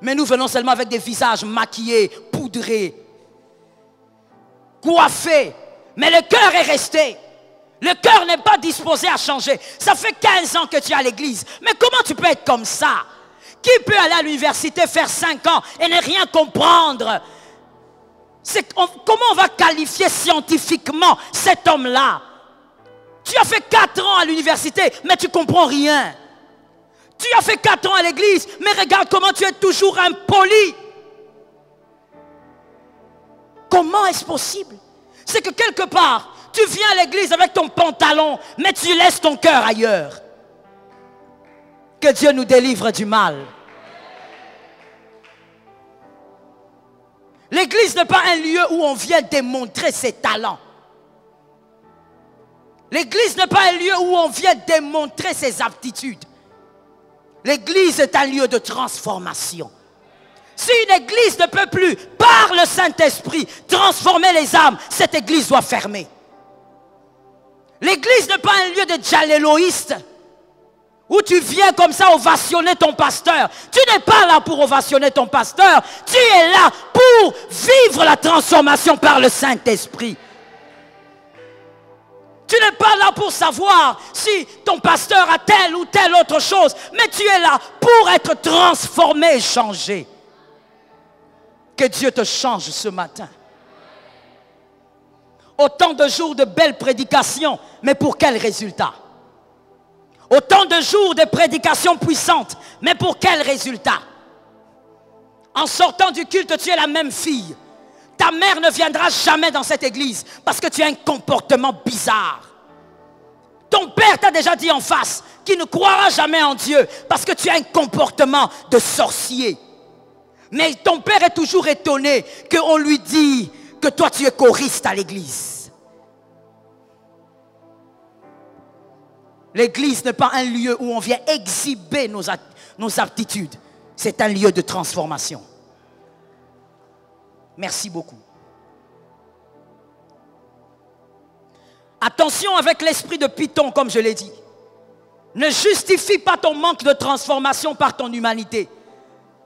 Mais nous venons seulement avec des visages maquillés, poudrés, coiffé, mais le cœur est resté. Le cœur n'est pas disposé à changer. Ça fait 15 ans que tu es à l'église. Mais comment tu peux être comme ça? Qui peut aller à l'université, faire 5 ans et ne rien comprendre? Comment on va qualifier scientifiquement cet homme-là? Tu as fait 4 ans à l'université, mais tu ne comprends rien. Tu as fait 4 ans à l'église, mais regarde comment tu es toujours impoli. Comment est-ce possible? C'est que quelque part, tu viens à l'église avec ton pantalon, mais tu laisses ton cœur ailleurs. Que Dieu nous délivre du mal. L'église n'est pas un lieu où on vient démontrer ses talents. L'église n'est pas un lieu où on vient démontrer ses aptitudes. L'église est un lieu de transformation. Si une église ne peut plus, par le Saint-Esprit, transformer les âmes, cette église doit fermer. L'église n'est pas un lieu de djalléloïste où tu viens comme ça ovationner ton pasteur. Tu n'es pas là pour ovationner ton pasteur. Tu es là pour vivre la transformation par le Saint-Esprit. Tu n'es pas là pour savoir si ton pasteur a telle ou telle autre chose. Mais tu es là pour être transformé et changé. Que Dieu te change ce matin. Autant de jours de belles prédications, mais pour quel résultat? Autant de jours de prédications puissantes, mais pour quel résultat? En sortant du culte, tu es la même fille. Ta mère ne viendra jamais dans cette église parce que tu as un comportement bizarre. Ton père t'a déjà dit en face qu'il ne croira jamais en Dieu parce que tu as un comportement de sorcier. Mais ton père est toujours étonné qu'on lui dit que toi tu es choriste à l'église. L'église n'est pas un lieu où on vient exhiber nos aptitudes. C'est un lieu de transformation. Merci beaucoup. Attention avec l'esprit de Python, comme je l'ai dit. Ne justifie pas ton manque de transformation par ton humanité.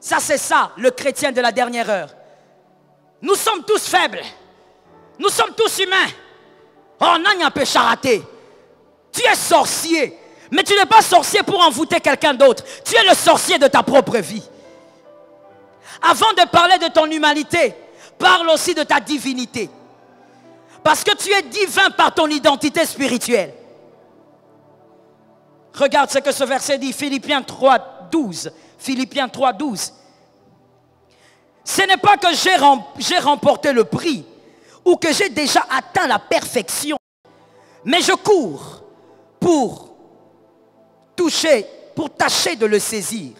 Ça, c'est ça, le chrétien de la dernière heure. Nous sommes tous faibles. Nous sommes tous humains. Oh, non, un peu charaté. Tu es sorcier. Mais tu n'es pas sorcier pour envoûter quelqu'un d'autre. Tu es le sorcier de ta propre vie. Avant de parler de ton humanité, parle aussi de ta divinité. Parce que tu es divin par ton identité spirituelle. Regarde ce que ce verset dit, Philippiens 3:12. Philippiens 3:12. Ce n'est pas que j'ai remporté le prix ou que j'ai déjà atteint la perfection, mais je cours pour tâcher de le saisir,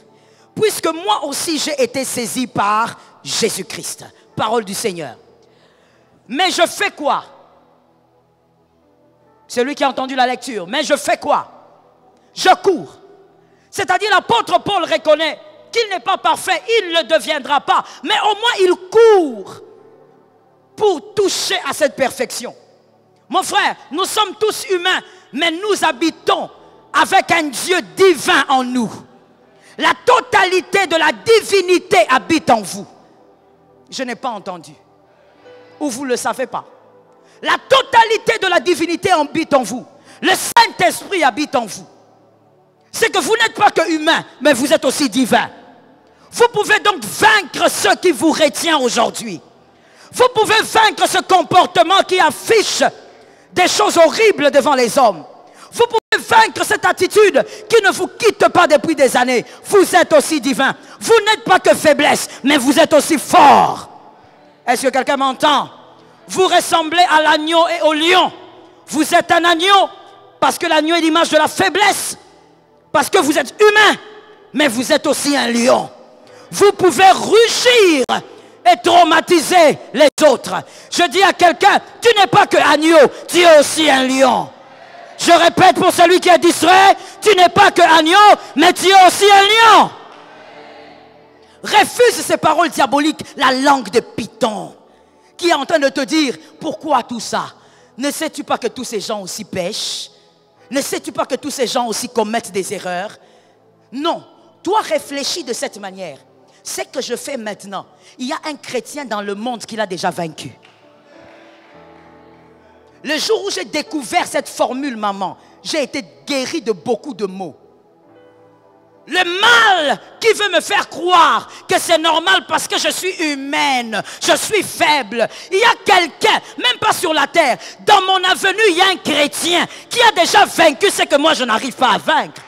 puisque moi aussi j'ai été saisi par Jésus-Christ. Parole du Seigneur. Mais je fais quoi? Celui qui a entendu la lecture. Mais je fais quoi? Je cours. C'est-à-dire l'apôtre Paul reconnaît qu'il n'est pas parfait, il ne le deviendra pas. Mais au moins il court pour toucher à cette perfection. Mon frère, nous sommes tous humains, mais nous habitons avec un Dieu divin en nous. La totalité de la divinité habite en vous. Je n'ai pas entendu. Ou vous ne le savez pas. La totalité de la divinité habite en vous. Le Saint-Esprit habite en vous. C'est que vous n'êtes pas que humain, mais vous êtes aussi divin. Vous pouvez donc vaincre ce qui vous retient aujourd'hui. Vous pouvez vaincre ce comportement qui affiche des choses horribles devant les hommes. Vous pouvez vaincre cette attitude qui ne vous quitte pas depuis des années. Vous êtes aussi divin. Vous n'êtes pas que faiblesse, mais vous êtes aussi fort. Est-ce que quelqu'un m'entend? Vous ressemblez à l'agneau et au lion. Vous êtes un agneau parce que l'agneau est l'image de la faiblesse. Parce que vous êtes humain, mais vous êtes aussi un lion. Vous pouvez rugir et traumatiser les autres. Je dis à quelqu'un, tu n'es pas que agneau, tu es aussi un lion. Je répète pour celui qui est distrait, tu n'es pas que agneau, mais tu es aussi un lion. Refuse ces paroles diaboliques, la langue de Python, qui est en train de te dire, pourquoi tout ça? Ne sais-tu pas que tous ces gens aussi pêchent? Ne sais-tu pas que tous ces gens aussi commettent des erreurs? Non, toi réfléchis de cette manière. Ce que je fais maintenant, il y a un chrétien dans le monde qui l'a déjà vaincu. Le jour où j'ai découvert cette formule, maman, j'ai été guéri de beaucoup de maux. Le mal qui veut me faire croire que c'est normal parce que je suis humaine, je suis faible. Il y a quelqu'un, même pas sur la terre, dans mon avenue, il y a un chrétien qui a déjà vaincu ce que moi je n'arrive pas à vaincre.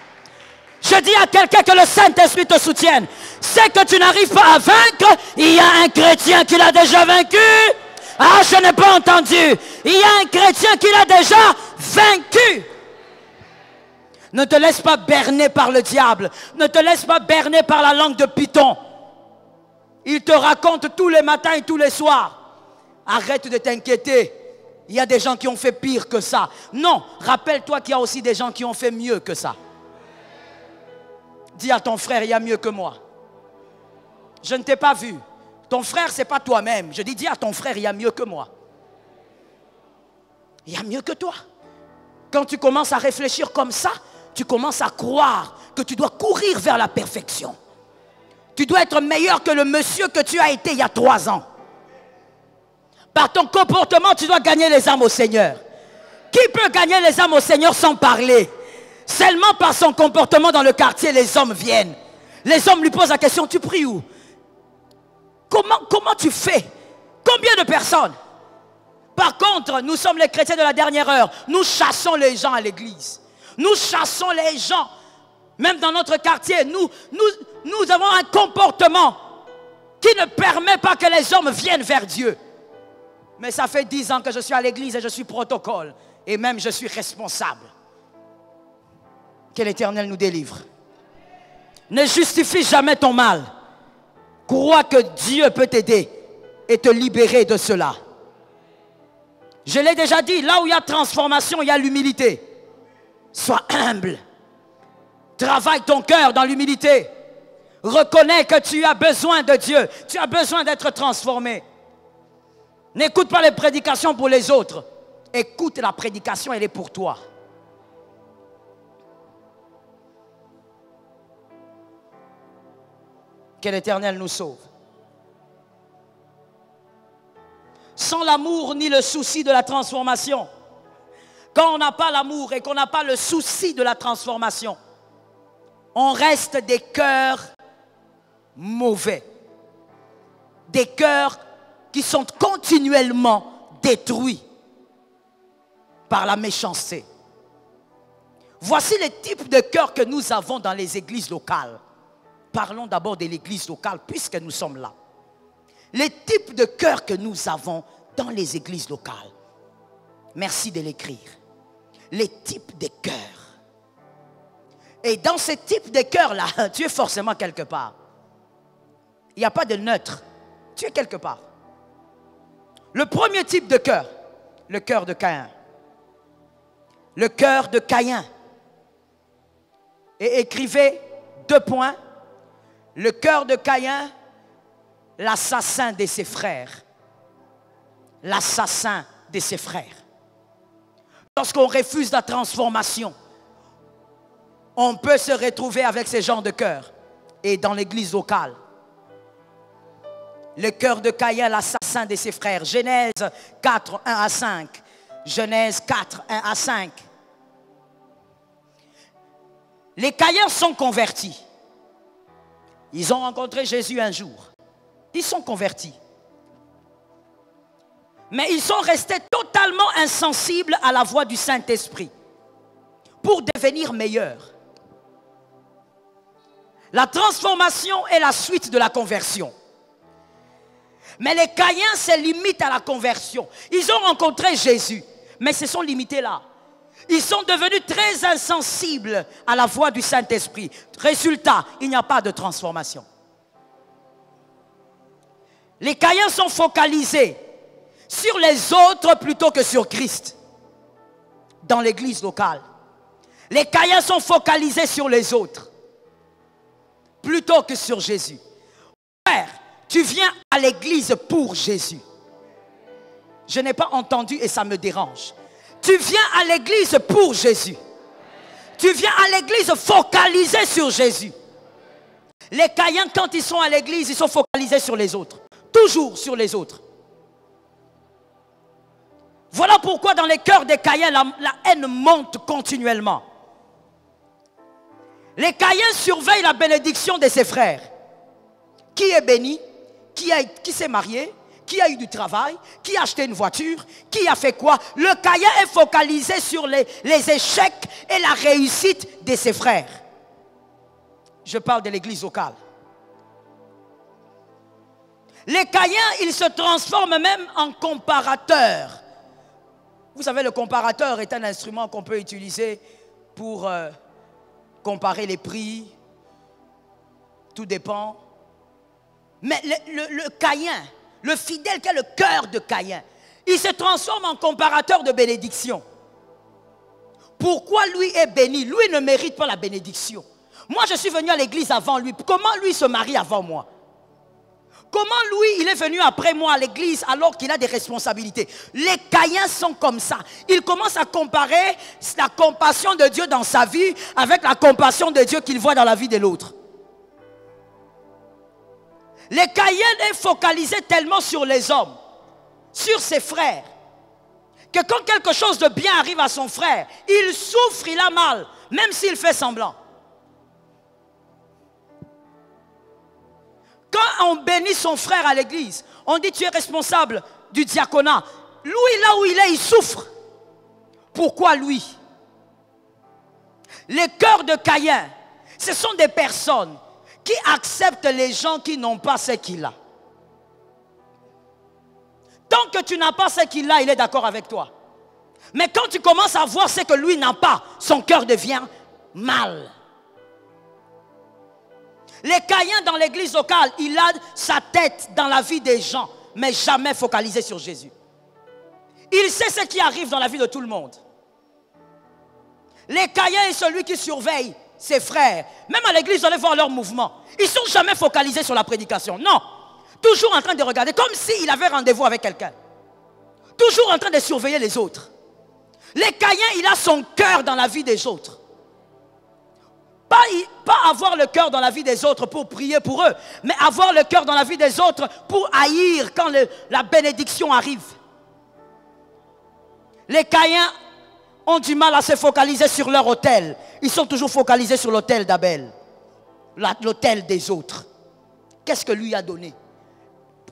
Je dis à quelqu'un que le Saint-Esprit te soutienne. Ce que tu n'arrives pas à vaincre, il y a un chrétien qui l'a déjà vaincu. Ah, je n'ai pas entendu. Il y a un chrétien qui l'a déjà vaincu. Ne te laisse pas berner par le diable. Ne te laisse pas berner par la langue de Python. Il te raconte tous les matins et tous les soirs. Arrête de t'inquiéter. Il y a des gens qui ont fait pire que ça. Non, rappelle-toi qu'il y a aussi des gens qui ont fait mieux que ça. Dis à ton frère, il y a mieux que moi. Je ne t'ai pas vu. Ton frère, ce n'est pas toi-même. Je dis à ton frère, il y a mieux que moi. Il y a mieux que toi. Quand tu commences à réfléchir comme ça, tu commences à croire que tu dois courir vers la perfection. Tu dois être meilleur que le monsieur que tu as été il y a 3 ans. Par ton comportement, tu dois gagner les âmes au Seigneur. Qui peut gagner les âmes au Seigneur sans parler? Seulement par son comportement dans le quartier, les hommes viennent. Les hommes lui posent la question, tu pries où? Comment tu fais? Combien de personnes? Par contre, nous sommes les chrétiens de la dernière heure. Nous chassons les gens à l'église. Nous chassons les gens. Même dans notre quartier, nous avons un comportement qui ne permet pas que les hommes viennent vers Dieu. Mais ça fait 10 ans que je suis à l'église et je suis protocole. Et même je suis responsable. Que l'Éternel nous délivre. Ne justifie jamais ton mal. Crois que Dieu peut t'aider et te libérer de cela. Je l'ai déjà dit, là où il y a transformation, il y a l'humilité. Sois humble. Travaille ton cœur dans l'humilité. Reconnais que tu as besoin de Dieu. Tu as besoin d'être transformé. N'écoute pas les prédications pour les autres. Écoute la prédication, elle est pour toi. Que l'Éternel nous sauve. Sans l'amour ni le souci de la transformation. Quand on n'a pas l'amour et qu'on n'a pas le souci de la transformation, on reste des cœurs mauvais. Des cœurs qui sont continuellement détruits par la méchanceté. Voici les types de cœurs que nous avons dans les églises locales. Parlons d'abord de l'église locale puisque nous sommes là. Les types de cœurs que nous avons dans les églises locales. Merci de l'écrire. Les types de cœurs. Et dans ces types de cœurs-là, tu es forcément quelque part. Il n'y a pas de neutre. Tu es quelque part. Le premier type de cœur, le cœur de Caïn. Le cœur de Caïn. Et écrivez 2 points. Le cœur de Caïn, l'assassin de ses frères. L'assassin de ses frères. Lorsqu'on refuse la transformation, on peut se retrouver avec ces genres de cœur. Et dans l'église locale, le cœur de Caïn, l'assassin de ses frères. Genèse 4, 1 à 5. Genèse 4, 1 à 5. Les Caïens sont convertis. Ils ont rencontré Jésus un jour. Ils sont convertis. Mais ils sont restés totalement insensibles à la voix du Saint-Esprit pour devenir meilleurs. La transformation est la suite de la conversion. Mais les Caïens se limitent à la conversion. Ils ont rencontré Jésus, mais se sont limités là. Ils sont devenus très insensibles à la voix du Saint-Esprit. Résultat, il n'y a pas de transformation. Les Caïens sont focalisés sur les autres plutôt que sur Christ. Dans l'église locale. Les Caïens sont focalisés sur les autres plutôt que sur Jésus. Père, tu viens à l'église pour Jésus. Je n'ai pas entendu et ça me dérange. Tu viens à l'église pour Jésus. Tu viens à l'église focalisé sur Jésus. Les Caïens, quand ils sont à l'église, ils sont focalisés sur les autres. Toujours sur les autres. Voilà pourquoi dans les cœurs des Caïens, la haine monte continuellement. Les Caïens surveillent la bénédiction de ses frères. Qui est béni? Qui s'est marié? Qui a eu du travail? Qui a acheté une voiture? Qui a fait quoi? Le Caïen est focalisé sur les échecs et la réussite de ses frères. Je parle de l'église locale. Les Caïens, ils se transforment même en comparateurs. Vous savez, le comparateur est un instrument qu'on peut utiliser pour comparer les prix. Tout dépend. Mais le Caïen, le fidèle qui a le cœur de Caïen, il se transforme en comparateur de bénédiction. Pourquoi lui est béni? Lui ne mérite pas la bénédiction. Moi, je suis venu à l'église avant lui. Comment lui se marie avant moi? Comment lui, il est venu après moi à l'église alors qu'il a des responsabilités? Les Caïens sont comme ça. Ils commencent à comparer la compassion de Dieu dans sa vie avec la compassion de Dieu qu'il voit dans la vie de l'autre. Les Caïens est focalisé tellement sur les hommes, sur ses frères, que quand quelque chose de bien arrive à son frère, il souffre, il a mal, même s'il fait semblant. Quand on bénit son frère à l'église, on dit tu es responsable du diaconat. Lui, là où il est, il souffre. Pourquoi lui? Les cœurs de Caïn, ce sont des personnes qui acceptent les gens qui n'ont pas ce qu'il a. Tant que tu n'as pas ce qu'il a, il est d'accord avec toi. Mais quand tu commences à voir ce que lui n'a pas, son cœur devient mal. Les Caïens dans l'église locale, il a sa tête dans la vie des gens, mais jamais focalisé sur Jésus. Il sait ce qui arrive dans la vie de tout le monde. Les Caïens est celui qui surveille ses frères. Même à l'église, vous allez voir leurs mouvements. Ils ne sont jamais focalisés sur la prédication. Non. Toujours en train de regarder, comme s'il avait rendez-vous avec quelqu'un. Toujours en train de surveiller les autres. Les Caïens, il a son cœur dans la vie des autres. Pas avoir le cœur dans la vie des autres pour prier pour eux, mais avoir le cœur dans la vie des autres pour haïr quand la bénédiction arrive. Les Caïens ont du mal à se focaliser sur leur autel. Ils sont toujours focalisés sur l'autel d'Abel, l'autel des autres. Qu'est-ce que lui a donné?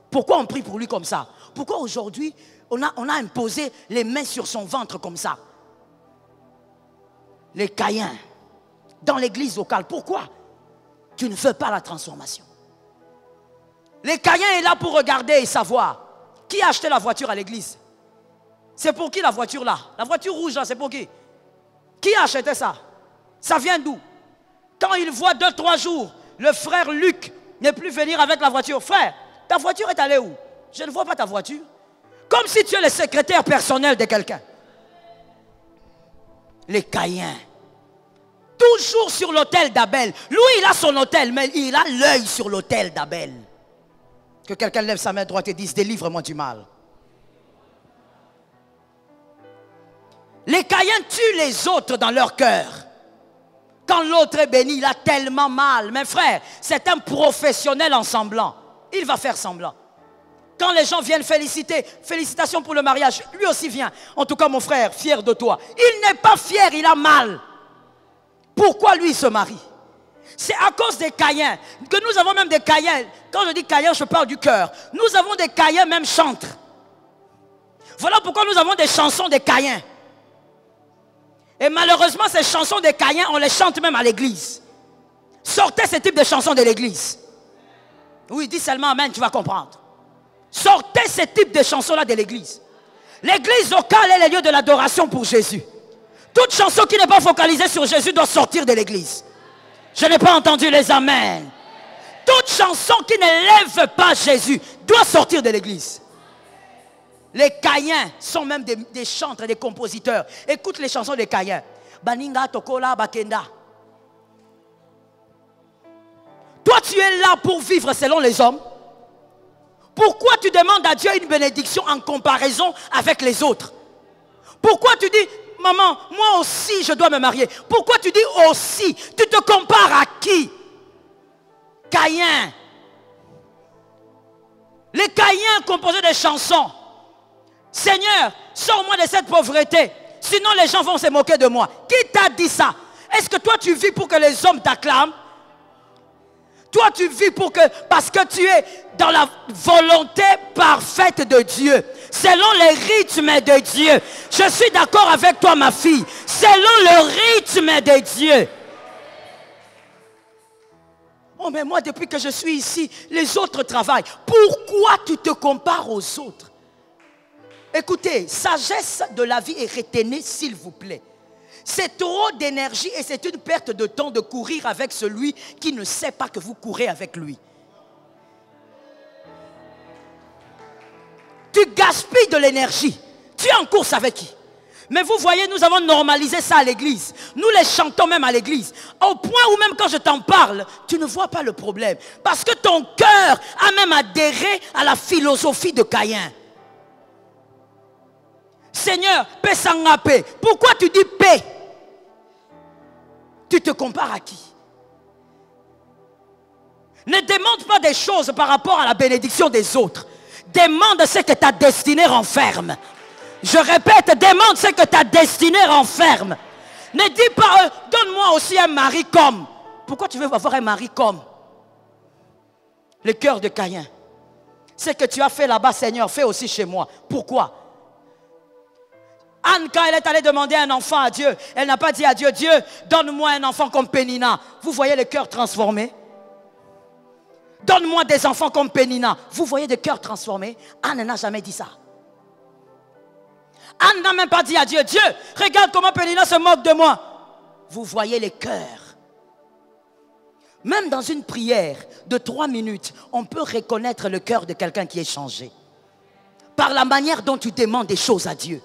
Pourquoi on prie pour lui comme ça? Pourquoi aujourd'hui on a imposé les mains sur son ventre comme ça? Les Caïens dans l'église locale, pourquoi tu ne fais pas la transformation? Les Caïens est là pour regarder et savoir qui a acheté la voiture à l'église. C'est pour qui la voiture là? La voiture rouge là, c'est pour qui? Qui a acheté ça? Ça vient d'où? Quand il voit 2-3 jours, le frère Luc n'est plus venir avec la voiture. Frère, ta voiture est allée où? Je ne vois pas ta voiture. Comme si tu es le secrétaire personnel de quelqu'un. Les Caïens. Toujours sur l'autel d'Abel. Lui, il a son autel, mais il a l'œil sur l'autel d'Abel. Que quelqu'un lève sa main droite et dise, délivre-moi du mal. Les Caïens tuent les autres dans leur cœur. Quand l'autre est béni, il a tellement mal. Mais frère, c'est un professionnel en semblant. Il va faire semblant. Quand les gens viennent féliciter, félicitations pour le mariage, lui aussi vient. En tout cas, mon frère, fier de toi. Il n'est pas fier, il a mal. Pourquoi lui se marie? C'est à cause des Caïens que nous avons même des Caïens. Quand je dis Caïens, je parle du cœur. Nous avons des Caïens même chantres. Voilà pourquoi nous avons des chansons des Caïens. Et malheureusement, ces chansons des Caïens, on les chante même à l'église. Sortez ce type de chansons de l'église. Oui, dis seulement amen, tu vas comprendre. Sortez ce type de chansons-là de l'église. L'église locale est le lieu de l'adoration pour Jésus. Toute chanson qui n'est pas focalisée sur Jésus doit sortir de l'église. Je n'ai pas entendu les amens. Toute chanson qui ne lève pas Jésus doit sortir de l'église. Les Caïens sont même des chantres, des compositeurs. Écoute les chansons des Caïens. Baninga tokola bakenda. Toi, tu es là pour vivre selon les hommes. Pourquoi tu demandes à Dieu une bénédiction en comparaison avec les autres? Pourquoi tu dis, maman, moi aussi je dois me marier? Pourquoi tu dis aussi? Tu te compares à qui? Caïn. Les Caïens composaient des chansons. Seigneur, sors-moi de cette pauvreté. Sinon les gens vont se moquer de moi. Qui t'a dit ça? Est-ce que toi tu vis pour que les hommes t'acclament? Toi tu vis parce que tu es dans la volonté parfaite de Dieu. Selon les rythmes de Dieu. Je suis d'accord avec toi ma fille. Selon le rythme de Dieu. Oh mais moi depuis que je suis ici, les autres travaillent. Pourquoi tu te compares aux autres? Écoutez, sagesse de la vie est retenue s'il vous plaît. C'est trop d'énergie et c'est une perte de temps de courir avec celui qui ne sait pas que vous courez avec lui. Tu gaspilles de l'énergie. Tu es en course avec qui? Mais vous voyez, nous avons normalisé ça à l'église. Nous les chantons même à l'église. Au point où même quand je t'en parle, tu ne vois pas le problème. Parce que ton cœur a même adhéré à la philosophie de Caïn. Seigneur, paix sans paix. Pourquoi tu dis paix? Tu te compares à qui? Ne demande pas des choses par rapport à la bénédiction des autres. Demande ce que ta destinée renferme. Je répète, demande ce que ta destinée renferme. Ne dis pas, donne-moi aussi un mari comme. Pourquoi tu veux avoir un mari comme? Le cœur de Caïn. Ce que tu as fait là-bas, Seigneur, fais aussi chez moi. Pourquoi? Anne, quand elle est allée demander un enfant à Dieu, elle n'a pas dit à Dieu, Dieu, donne-moi un enfant comme Pénina. Vous voyez le cœur transformé? Donne-moi des enfants comme Pénina. Vous voyez des cœurs transformés? Anne n'a jamais dit ça. Anne n'a même pas dit à Dieu, Dieu, regarde comment Pénina se moque de moi. Vous voyez les cœurs. Même dans une prière de 3 minutes, on peut reconnaître le cœur de quelqu'un qui est changé. Par la manière dont tu demandes des choses à Dieu.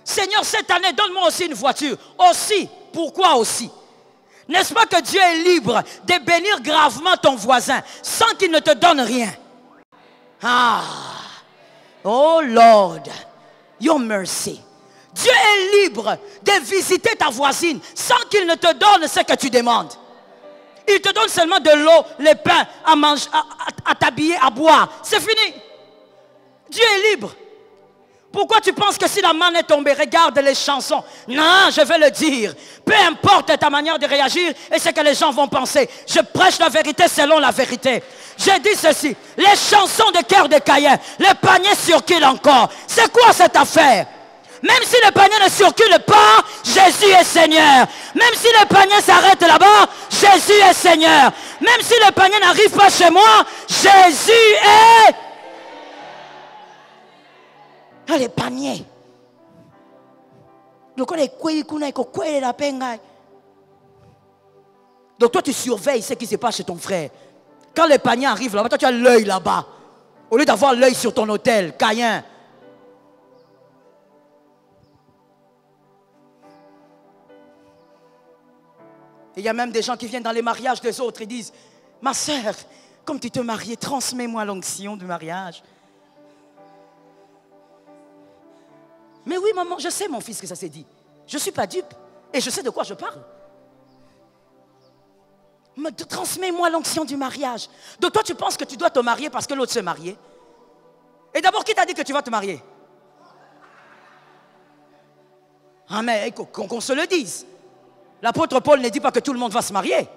Seigneur, cette année, donne-moi aussi une voiture. Aussi. Pourquoi aussi? N'est-ce pas que Dieu est libre de bénir gravement ton voisin sans qu'il ne te donne rien? Ah! Oh Lord, your mercy. Dieu est libre de visiter ta voisine sans qu'il ne te donne ce que tu demandes. Il te donne seulement de l'eau, les pains à manger, à t'habiller, à boire. C'est fini. Dieu est libre. Pourquoi tu penses que si la manne est tombée, regarde les chansons? Non, je vais le dire. Peu importe ta manière de réagir et ce que les gens vont penser. Je prêche la vérité selon la vérité. J'ai dit ceci. Les chansons de cœur de Caïn, le panier circule encore. C'est quoi cette affaire? Même si le panier ne circule pas, Jésus est Seigneur. Même si le panier s'arrête là-bas, Jésus est Seigneur. Même si le panier n'arrive pas chez moi, Jésus est... Ah, les paniers. Donc toi tu surveilles ce qui se passe chez ton frère. Quand les paniers arrivent là-bas, toi tu as l'œil là-bas. Au lieu d'avoir l'œil sur ton hôtel, Caïn. Il y a même des gens qui viennent dans les mariages des autres et disent, ma sœur, comme tu te mariais, transmets-moi l'onction du mariage. Mais oui, maman, je sais, mon fils, que ça s'est dit. Je ne suis pas dupe. Et je sais de quoi je parle. Transmets-moi l'onction du mariage. Donc toi, tu penses que tu dois te marier parce que l'autre s'est marié. Et d'abord, qui t'a dit que tu vas te marier? Ah, mais qu'on se le dise. L'apôtre Paul ne dit pas que tout le monde va se marier.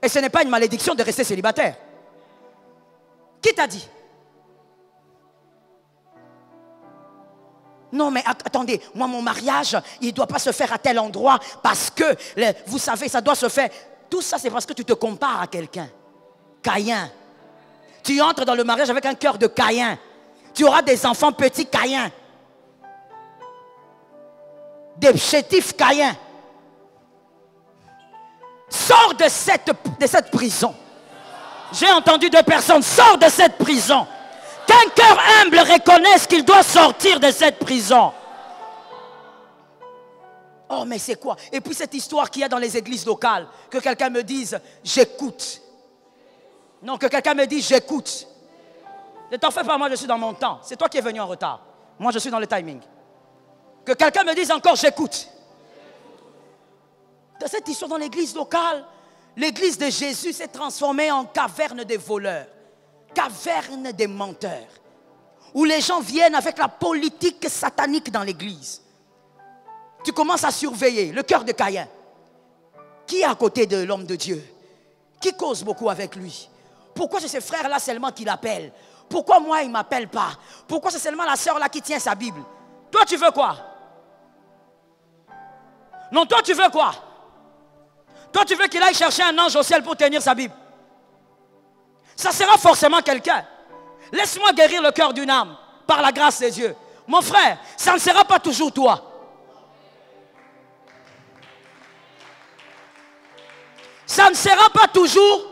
Et ce n'est pas une malédiction de rester célibataire. Qui t'a dit? Non, mais attendez, moi, mon mariage, il ne doit pas se faire à tel endroit parce que, vous savez, ça doit se faire. Tout ça, c'est parce que tu te compares à quelqu'un. Caïn. Tu entres dans le mariage avec un cœur de Caïn. Tu auras des enfants petits Caïn. Des chétifs Caïn. Sors de cette prison. J'ai entendu 2 personnes, sors de cette prison. Qu'un cœur humble reconnaisse qu'il doit sortir de cette prison. Oh, mais c'est quoi? Et puis cette histoire qu'il y a dans les églises locales, que quelqu'un me dise, j'écoute. Non, que quelqu'un me dise, j'écoute. Ne t'en fais pas, moi je suis dans mon temps. C'est toi qui es venu en retard. Moi je suis dans le timing. Que quelqu'un me dise encore, j'écoute. Dans cette histoire dans l'église locale, l'église de Jésus s'est transformée en caverne des voleurs. Caverne des menteurs. où les gens viennent avec la politique satanique dans l'église. Tu commences à surveiller le cœur de Caïn. Qui est à côté de l'homme de Dieu? Qui cause beaucoup avec lui? Pourquoi c'est ces frères-là seulement qui l'appellent? Pourquoi moi, il ne m'appelle pas? Pourquoi c'est seulement la sœur là qui tient sa Bible? Toi, tu veux quoi? Non, toi, tu veux quoi? Toi, tu veux qu'il aille chercher un ange au ciel pour tenir sa Bible? Ça sera forcément quelqu'un. Laisse-moi guérir le cœur d'une âme par la grâce de Dieu. Mon frère, ça ne sera pas toujours toi. Ça ne sera pas toujours.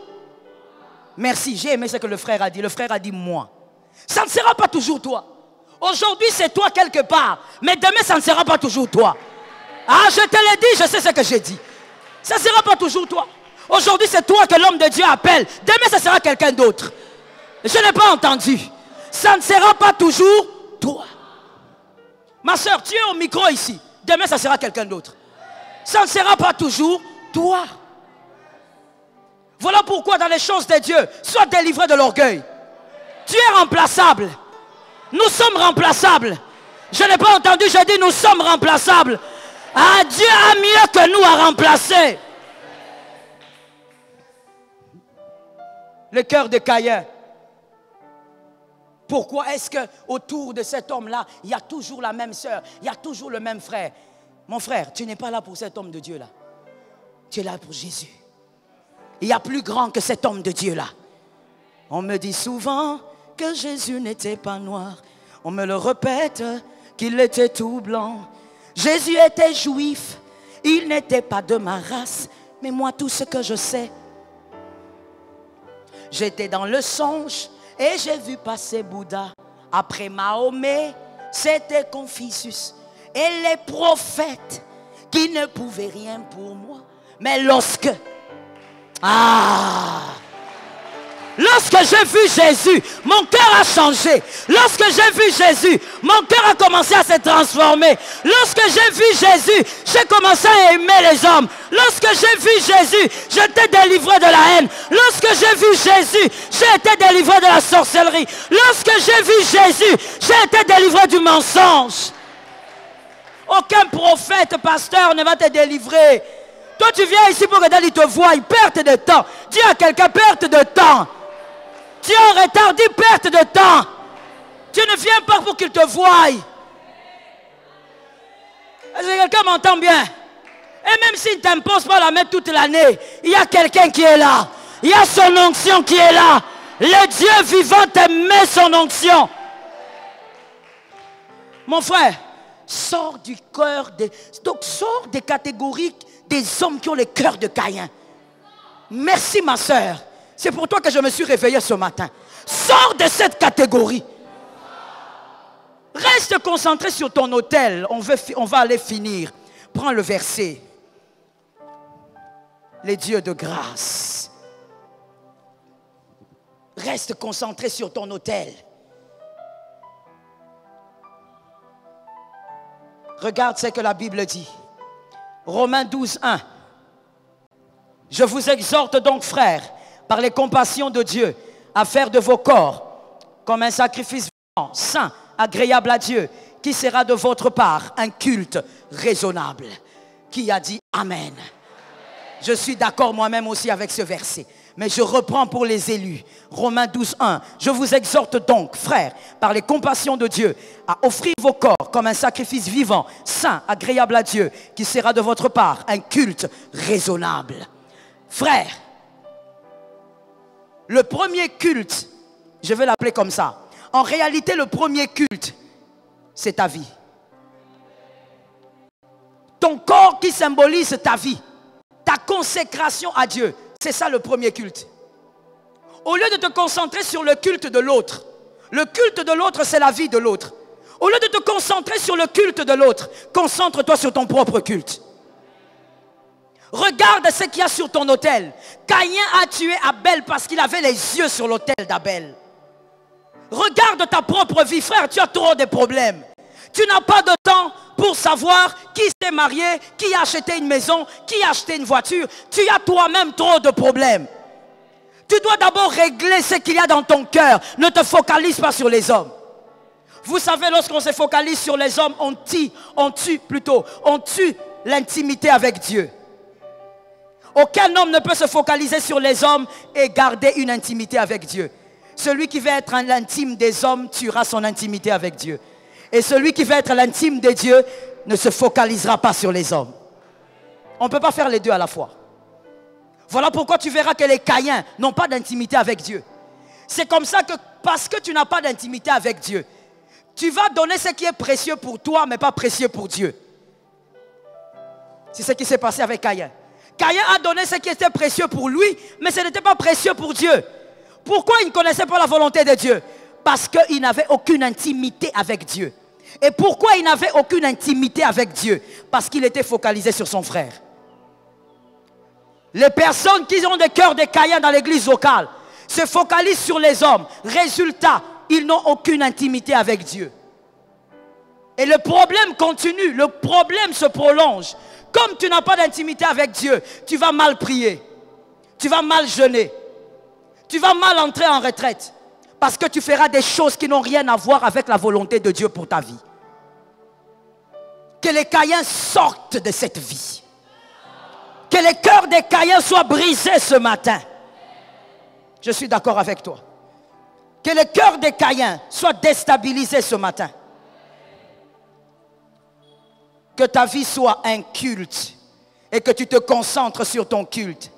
Merci, j'ai aimé ce que le frère a dit. Le frère a dit moi. Ça ne sera pas toujours toi. Aujourd'hui, c'est toi quelque part. Mais demain, ça ne sera pas toujours toi. Ah, je te l'ai dit, je sais ce que j'ai dit. Ça ne sera pas toujours toi. Aujourd'hui, c'est toi que l'homme de Dieu appelle. Demain, ça sera quelqu'un d'autre. Je n'ai pas entendu. Ça ne sera pas toujours toi. Ma soeur, tu es au micro ici. Demain, ça sera quelqu'un d'autre. Ça ne sera pas toujours toi. Voilà pourquoi dans les choses de Dieu, sois délivré de l'orgueil. Tu es remplaçable. Nous sommes remplaçables. Je n'ai pas entendu, j'ai dit nous sommes remplaçables. Ah, Dieu a mieux que nous à remplacer. Le cœur de Caïn. Pourquoi est-ce qu'autour de cet homme-là, il y a toujours la même sœur, il y a toujours le même frère? Mon frère, tu n'es pas là pour cet homme de Dieu-là. Tu es là pour Jésus. Il y a plus grand que cet homme de Dieu-là. On me dit souvent que Jésus n'était pas noir. On me le répète qu'il était tout blanc. Jésus était juif. Il n'était pas de ma race. Mais moi, tout ce que je sais, j'étais dans le songe et j'ai vu passer Bouddha. Après Mahomet, c'était Confucius. Et les prophètes qui ne pouvaient rien pour moi. Mais lorsque j'ai vu Jésus, mon cœur a changé. Lorsque j'ai vu Jésus, mon cœur a commencé à se transformer. Lorsque j'ai vu Jésus, j'ai commencé à aimer les hommes. Lorsque j'ai vu Jésus, j'étais délivré de la haine. Lorsque j'ai vu Jésus, j'ai été délivré de la sorcellerie. Lorsque j'ai vu Jésus, j'ai été délivré du mensonge. Aucun prophète, pasteur ne va te délivrer. Toi, tu viens ici pour que Daddy te voie. Perte de temps. Dis à quelqu'un, perte de temps. Tu es en retard, dis perte de temps. Tu ne viens pas pour qu'il te voie. Est-ce que quelqu'un m'entend bien? Et même s'il ne t'impose pas la mettre toute l'année, il y a quelqu'un qui est là. Il y a son onction qui est là. Le Dieu vivant te met son onction. Mon frère, sors du cœur donc sors des catégories des hommes qui ont le cœur de Caïn. Merci ma soeur. C'est pour toi que je me suis réveillé ce matin. Sors de cette catégorie. Reste concentré sur ton autel. On va aller finir. Prends le verset. Les dieux de grâce. Reste concentré sur ton autel. Regarde ce que la Bible dit. Romains 12, 1. Je vous exhorte donc, frères, par les compassions de Dieu, à faire de vos corps comme un sacrifice vivant, saint, agréable à Dieu, qui sera de votre part un culte raisonnable. Qui a dit Amen? Je suis d'accord moi-même aussi avec ce verset. Mais je reprends pour les élus. Romains 12, 1. Je vous exhorte donc, frères, par les compassions de Dieu, à offrir vos corps comme un sacrifice vivant, saint, agréable à Dieu, qui sera de votre part un culte raisonnable. Frères, le premier culte, je vais l'appeler comme ça. En réalité, le premier culte, c'est ta vie. Ton corps qui symbolise ta vie, ta consécration à Dieu. C'est ça le premier culte. Au lieu de te concentrer sur le culte de l'autre, le culte de l'autre, c'est la vie de l'autre. Au lieu de te concentrer sur le culte de l'autre, concentre-toi sur ton propre culte. Regarde ce qu'il y a sur ton autel. Caïn a tué Abel parce qu'il avait les yeux sur l'autel d'Abel. Regarde ta propre vie, frère, tu as trop de problèmes. Tu n'as pas de temps pour savoir qui s'est marié, qui a acheté une maison, qui a acheté une voiture. Tu as toi-même trop de problèmes. Tu dois d'abord régler ce qu'il y a dans ton cœur. Ne te focalise pas sur les hommes. Vous savez, lorsqu'on se focalise sur les hommes, on tue l'intimité avec Dieu. Aucun homme ne peut se focaliser sur les hommes et garder une intimité avec Dieu. Celui qui veut être l'intime des hommes tuera son intimité avec Dieu. Et celui qui veut être l'intime de Dieu ne se focalisera pas sur les hommes. On ne peut pas faire les deux à la fois. Voilà pourquoi tu verras que les Caïns n'ont pas d'intimité avec Dieu. C'est comme ça que, parce que tu n'as pas d'intimité avec Dieu, tu vas donner ce qui est précieux pour toi, mais pas précieux pour Dieu. C'est ce qui s'est passé avec Caïn. Caïn a donné ce qui était précieux pour lui, mais ce n'était pas précieux pour Dieu. Pourquoi il ne connaissait pas la volonté de Dieu? Parce qu'il n'avait aucune intimité avec Dieu. Et pourquoi il n'avait aucune intimité avec Dieu? Parce qu'il était focalisé sur son frère. Les personnes qui ont des cœurs de Caïn dans l'église locale se focalisent sur les hommes. Résultat, ils n'ont aucune intimité avec Dieu. Et le problème continue, le problème se prolonge. Comme tu n'as pas d'intimité avec Dieu, tu vas mal prier, tu vas mal jeûner, tu vas mal entrer en retraite. Parce que tu feras des choses qui n'ont rien à voir avec la volonté de Dieu pour ta vie. Que les Caïns sortent de cette vie. Que les cœurs des Caïns soient brisés ce matin. Je suis d'accord avec toi. Que le cœur des Caïns soit déstabilisé ce matin. Que ta vie soit un culte et que tu te concentres sur ton culte.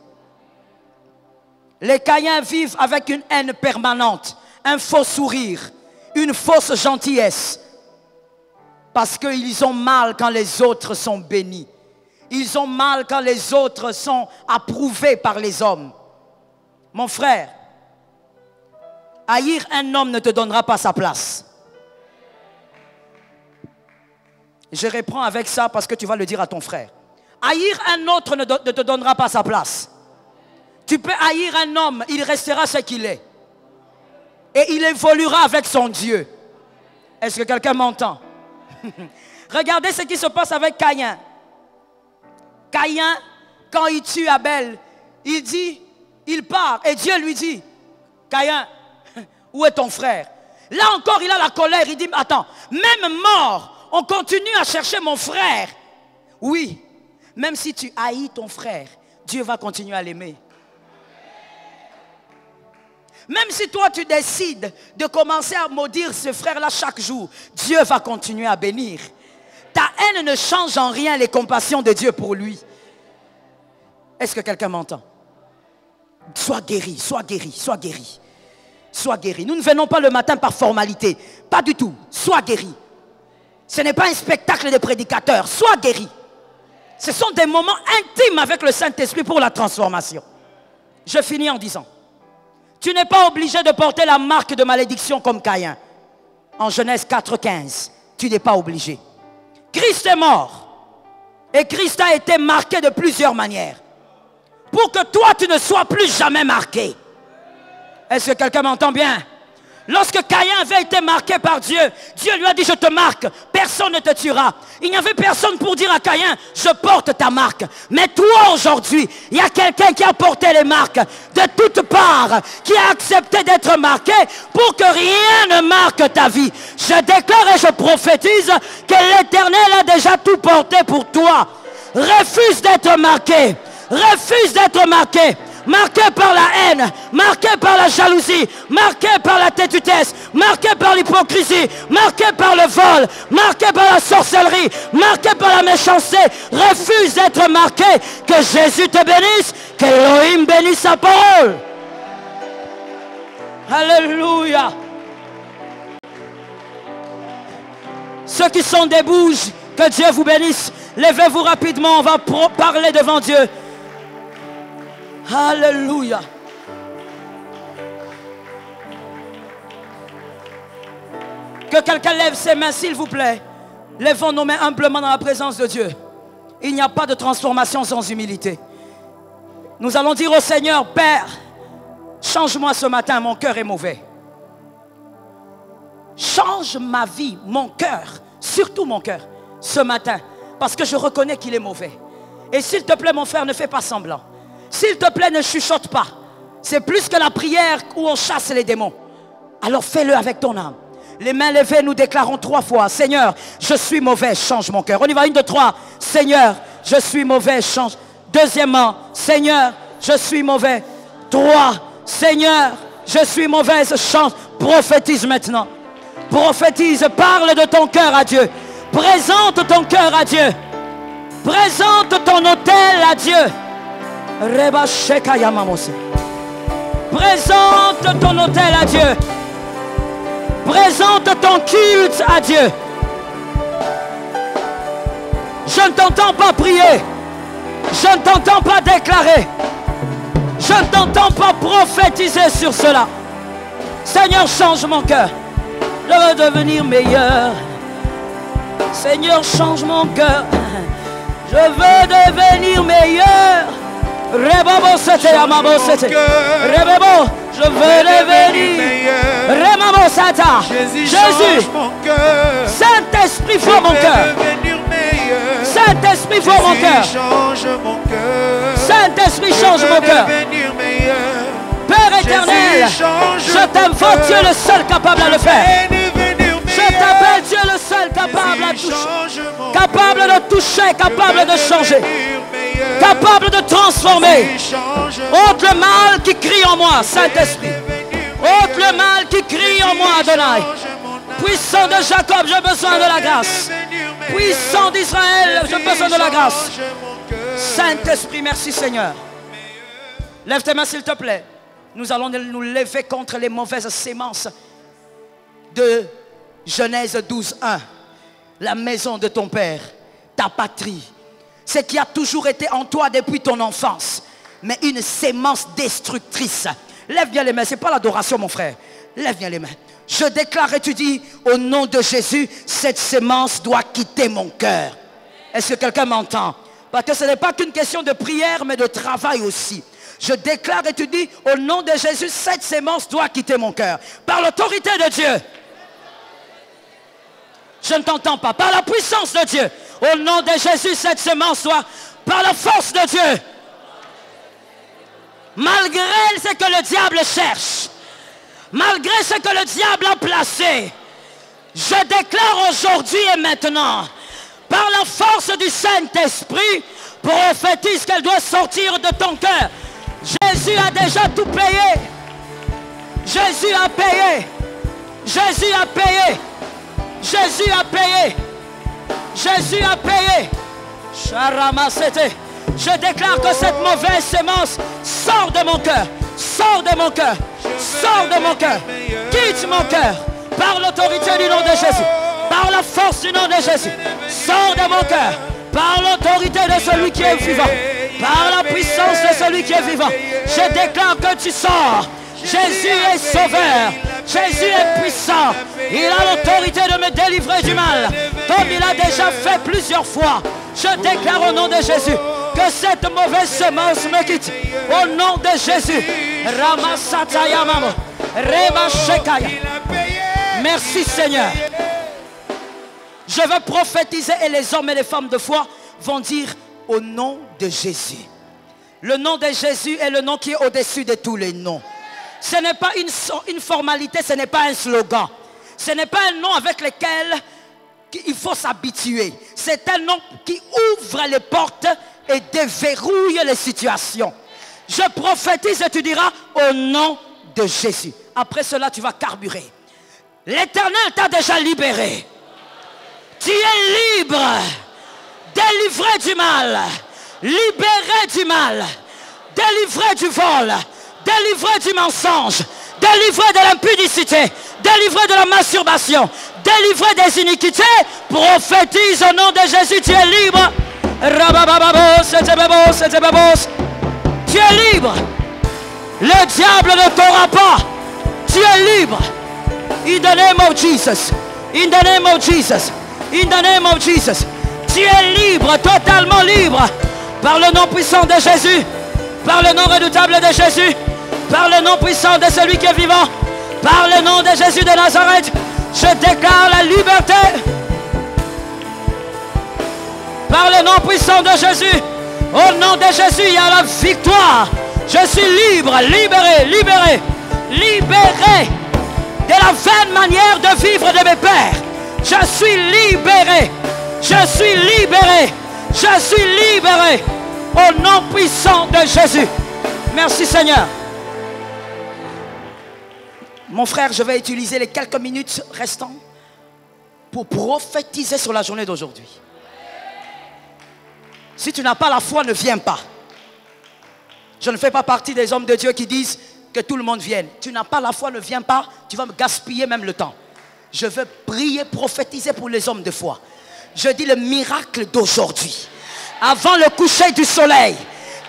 Les Caïns vivent avec une haine permanente, un faux sourire, une fausse gentillesse. Parce qu'ils ont mal quand les autres sont bénis. Ils ont mal quand les autres sont approuvés par les hommes. Mon frère, haïr un homme ne te donnera pas sa place. Je reprends avec ça parce que tu vas le dire à ton frère. Haïr un autre ne te donnera pas sa place. Tu peux haïr un homme, il restera ce qu'il est. Et il évoluera avec son Dieu. Est-ce que quelqu'un m'entend? Regardez ce qui se passe avec Caïn. Caïn, quand il tue Abel, il dit, il part et Dieu lui dit, Caïn, où est ton frère? Là encore, il a la colère, il dit, attends, même mort, on continue à chercher mon frère. Oui, même si tu haïs ton frère, Dieu va continuer à l'aimer. Même si toi tu décides de commencer à maudire ce frère-là chaque jour, Dieu va continuer à bénir. Ta haine ne change en rien les compassions de Dieu pour lui. Est-ce que quelqu'un m'entend? Sois guéri, sois guéri, sois guéri. Sois guéri. Nous ne venons pas le matin par formalité. Pas du tout. Sois guéri. Ce n'est pas un spectacle de prédicateurs. Sois guéri. Ce sont des moments intimes avec le Saint-Esprit pour la transformation. Je finis en disant, tu n'es pas obligé de porter la marque de malédiction comme Caïn. En Genèse 4,15, tu n'es pas obligé. Christ est mort. Et Christ a été marqué de plusieurs manières. Pour que toi, tu ne sois plus jamais marqué. Est-ce que quelqu'un m'entend bien? Lorsque Caïn avait été marqué par Dieu, Dieu lui a dit, je te marque, personne ne te tuera. Il n'y avait personne pour dire à Caïn, je porte ta marque. Mais toi aujourd'hui, il y a quelqu'un qui a porté les marques de toutes parts, qui a accepté d'être marqué pour que rien ne marque ta vie. Je déclare et je prophétise que l'Éternel a déjà tout porté pour toi. Refuse d'être marqué. Refuse d'être marqué. Marqué par la haine, marqué par la jalousie, marqué par la têtutesse, marqué par l'hypocrisie, marqué par le vol, marqué par la sorcellerie, marqué par la méchanceté. Refuse d'être marqué. Que Jésus te bénisse, que Elohim bénisse sa parole. Alléluia. Ceux qui sont debout, que Dieu vous bénisse. Levez-vous rapidement, on va parler devant Dieu. Alléluia. Que quelqu'un lève ses mains, s'il vous plaît. Levons nos mains humblement dans la présence de Dieu. Il n'y a pas de transformation sans humilité. Nous allons dire au Seigneur, Père, change-moi ce matin, mon cœur est mauvais. Change ma vie, mon cœur, surtout mon cœur, ce matin, parce que je reconnais qu'il est mauvais. Et s'il te plaît, mon frère, ne fais pas semblant. S'il te plaît, ne chuchote pas. C'est plus que la prière où on chasse les démons. Alors fais-le avec ton âme. Les mains levées, nous déclarons 3 fois. Seigneur, je suis mauvais, change mon cœur. On y va, 1, 2, 3. Seigneur, je suis mauvais, change. Deuxièmement, Seigneur, je suis mauvais. 3. Seigneur, je suis mauvaise, change. Prophétise maintenant. Prophétise, parle de ton cœur à Dieu. Présente ton cœur à Dieu. Présente ton autel à Dieu. Reba Shekaya Mamose. Présente ton autel à Dieu. Présente ton culte à Dieu. Je ne t'entends pas prier. Je ne t'entends pas déclarer. Je ne t'entends pas prophétiser sur cela. Seigneur, change mon cœur. Je veux devenir meilleur. Seigneur, change mon cœur. Je veux devenir meilleur. Rebabo c'était amabo c'était. Rebabo, je veux devenir meilleur. Remamo sata. Jésus, Saint-Esprit, forme mon cœur. Saint-Esprit, forme mon cœur. Saint-Esprit, change mon cœur. Père éternel, je t'aime fort, Dieu le seul capable à le faire. Je t'appelle Dieu le seul capable à toucher. Capable de toucher, capable de changer. Capable de transformer. Ôte le mal qui crie en moi, Saint-Esprit. Ôte le mal qui crie en moi, Adonai. Puissant de Jacob, j'ai besoin de la grâce. Puissant d'Israël, j'ai besoin de la grâce. Saint-Esprit, merci Seigneur. Lève tes mains s'il te plaît. Nous allons nous lever contre les mauvaises sémences de Genèse 12:1. La maison de ton père, ta patrie. Ce qui a toujours été en toi depuis ton enfance. Mais une sémence destructrice. Lève bien les mains, ce n'est pas l'adoration mon frère. Lève bien les mains. Je déclare et tu dis, au nom de Jésus, cette sémence doit quitter mon cœur. Est-ce que quelqu'un m'entend? Parce que ce n'est pas qu'une question de prière, mais de travail aussi. Je déclare et tu dis, au nom de Jésus, cette sémence doit quitter mon cœur. Par l'autorité de Dieu. Je ne t'entends pas. Par la puissance de Dieu. Au nom de Jésus, cette sémence doit, par la force de Dieu. Malgré ce que le diable cherche. Malgré ce que le diable a placé. Je déclare aujourd'hui et maintenant. Par la force du Saint-Esprit. Prophétise qu'elle doit sortir de ton cœur. Jésus a déjà tout payé. Jésus a payé. Jésus a payé. Jésus a payé. Jésus a payé. Je déclare que cette mauvaise sémence sort de mon cœur. Sort de mon cœur. Sort de mon cœur. Quitte mon cœur. Par l'autorité du nom de Jésus. Par la force du nom de Jésus. Sort de mon cœur. Par l'autorité de celui qui est vivant. Par la puissance de celui qui est vivant. Je déclare que tu sors. Jésus est sauveur. Jésus est puissant. Il a l'autorité de me délivrer du mal. Comme il a déjà fait plusieurs fois. Je déclare au nom de Jésus que cette mauvaise semence me quitte. Au nom de Jésus. Ramasataya mamo. Reba Shekaya. Merci Seigneur. Je veux prophétiser et les hommes et les femmes de foi vont dire au nom de Jésus. Le nom de Jésus est le nom qui est au-dessus de tous les noms. Ce n'est pas une formalité, ce n'est pas un slogan. Ce n'est pas un nom avec lequel il faut s'habituer. C'est un nom qui ouvre les portes et déverrouille les situations. Je prophétise et tu diras au nom de Jésus. Après cela, tu vas carburer. L'Éternel t'a déjà libéré. Tu es libre. Délivré du mal. Libéré du mal. Délivré du vol. Délivré du mensonge. Délivré de l'impudicité. Délivré de la masturbation. Délivré des iniquités. Prophétise au nom de Jésus. Tu es libre. Tu es libre. Le diable ne t'aura pas. Tu es libre. In the name of Jesus. In the name of Jesus. In the name of Jesus. Tu es libre, totalement libre. Par le nom puissant de Jésus. Par le nom redoutable de Jésus. Par le nom puissant de celui qui est vivant. Par le nom de Jésus de Nazareth. Je déclare la liberté. Par le nom puissant de Jésus. Au nom de Jésus, il y a la victoire. Je suis libre, libéré, libéré, libéré. de la vaine manière de vivre de mes pères. Je suis libéré. Je suis libéré. Je suis libéré. Au nom puissant de Jésus. Merci Seigneur. Mon frère, je vais utiliser les quelques minutes restantes pour prophétiser sur la journée d'aujourd'hui. Si tu n'as pas la foi, ne viens pas. Je ne fais pas partie des hommes de Dieu qui disent que tout le monde vienne. Tu n'as pas la foi, ne viens pas. Tu vas me gaspiller même le temps. Je veux prier, prophétiser pour les hommes de foi. Je dis le miracle d'aujourd'hui. Avant le coucher du soleil,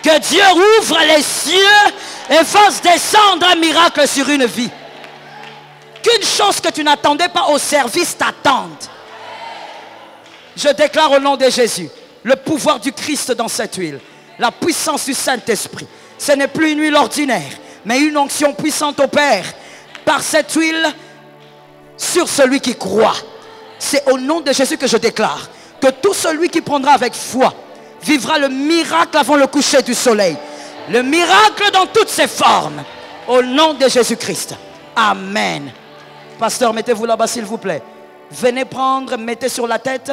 que Dieu ouvre les cieux et fasse descendre un miracle sur une vie. Qu'une chose que tu n'attendais pas au service t'attende. Je déclare au nom de Jésus le pouvoir du Christ dans cette huile, la puissance du Saint-Esprit. Ce n'est plus une huile ordinaire, mais une onction puissante opère par cette huile sur celui qui croit. C'est au nom de Jésus que je déclare que tout celui qui prendra avec foi vivra le miracle avant le coucher du soleil. Le miracle dans toutes ses formes. Au nom de Jésus-Christ. Amen. Pasteur, mettez-vous là-bas s'il vous plaît. Venez prendre, mettez sur la tête.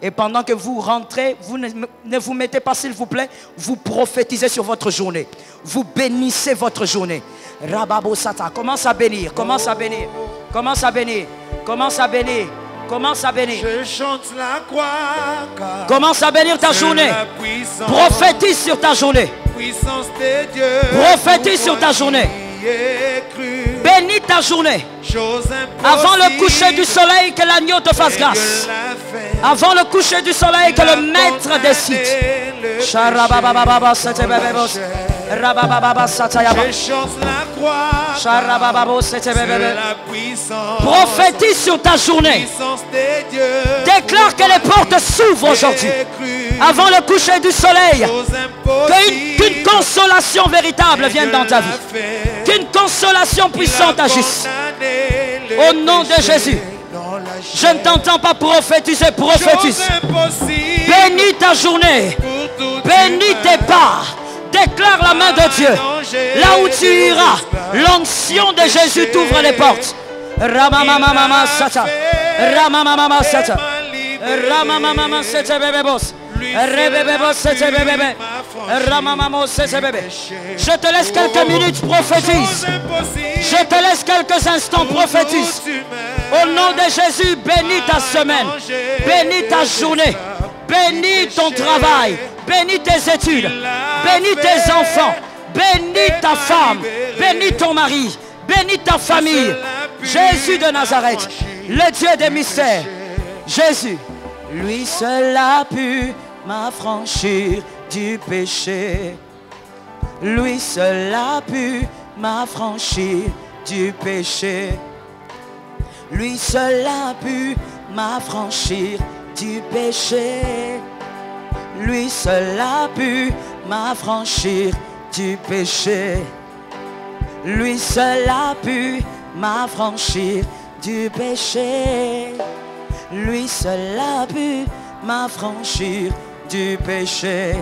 Et pendant que vous rentrez, vous ne vous mettez pas s'il vous plaît. Vous prophétisez sur votre journée. Vous bénissez votre journée. Rababo Sata, commence à bénir, commence à bénir. Commence à bénir, commence à bénir. Commence à bénir. Je chante la croix. Commence à bénir ta journée. Prophétise sur ta journée. Puissance de Dieu. Prophétise sur ta journée. Bénis ta journée. Avant le coucher du soleil, que l'agneau te fasse grâce. Avant le coucher du soleil, que le maître décide. Je chante la croix. Prophétise sur ta journée. Déclare que les portes s'ouvrent aujourd'hui. Avant le coucher du soleil, qu'une consolation véritable vienne dans ta vie. Qu'une consolation puissante agisse. Au nom de Jésus. Je ne t'entends pas prophétiser, prophétise. Bénis ta journée. Bénis tes pas. Déclare la main de Dieu. Là où tu iras, l'onction de Jésus t'ouvre les portes. Ramamamama Sata. Ramamamama Sata. Ramamamama Sata bébébos. Rebébébos Sata bébébé. Ramamamo Sata bébé. Je te laisse quelques minutes, prophétise. Je te laisse quelques instants, prophétise. Au nom de Jésus, bénis ta semaine. Bénis ta journée. Bénis ton travail. Bénis tes études. Bénis tes enfants. Bénis ta femme. Bénis ton mari. Bénis ta famille. Jésus de Nazareth, le Dieu des mystères. Jésus, lui seul a pu m'affranchir du péché. Lui seul a pu m'affranchir du péché. Lui seul a pu m'affranchir du péché. Lui seul a pu m'affranchir du péché. Lui seul a pu m'affranchir du péché. Lui seul a pu m'affranchir du péché.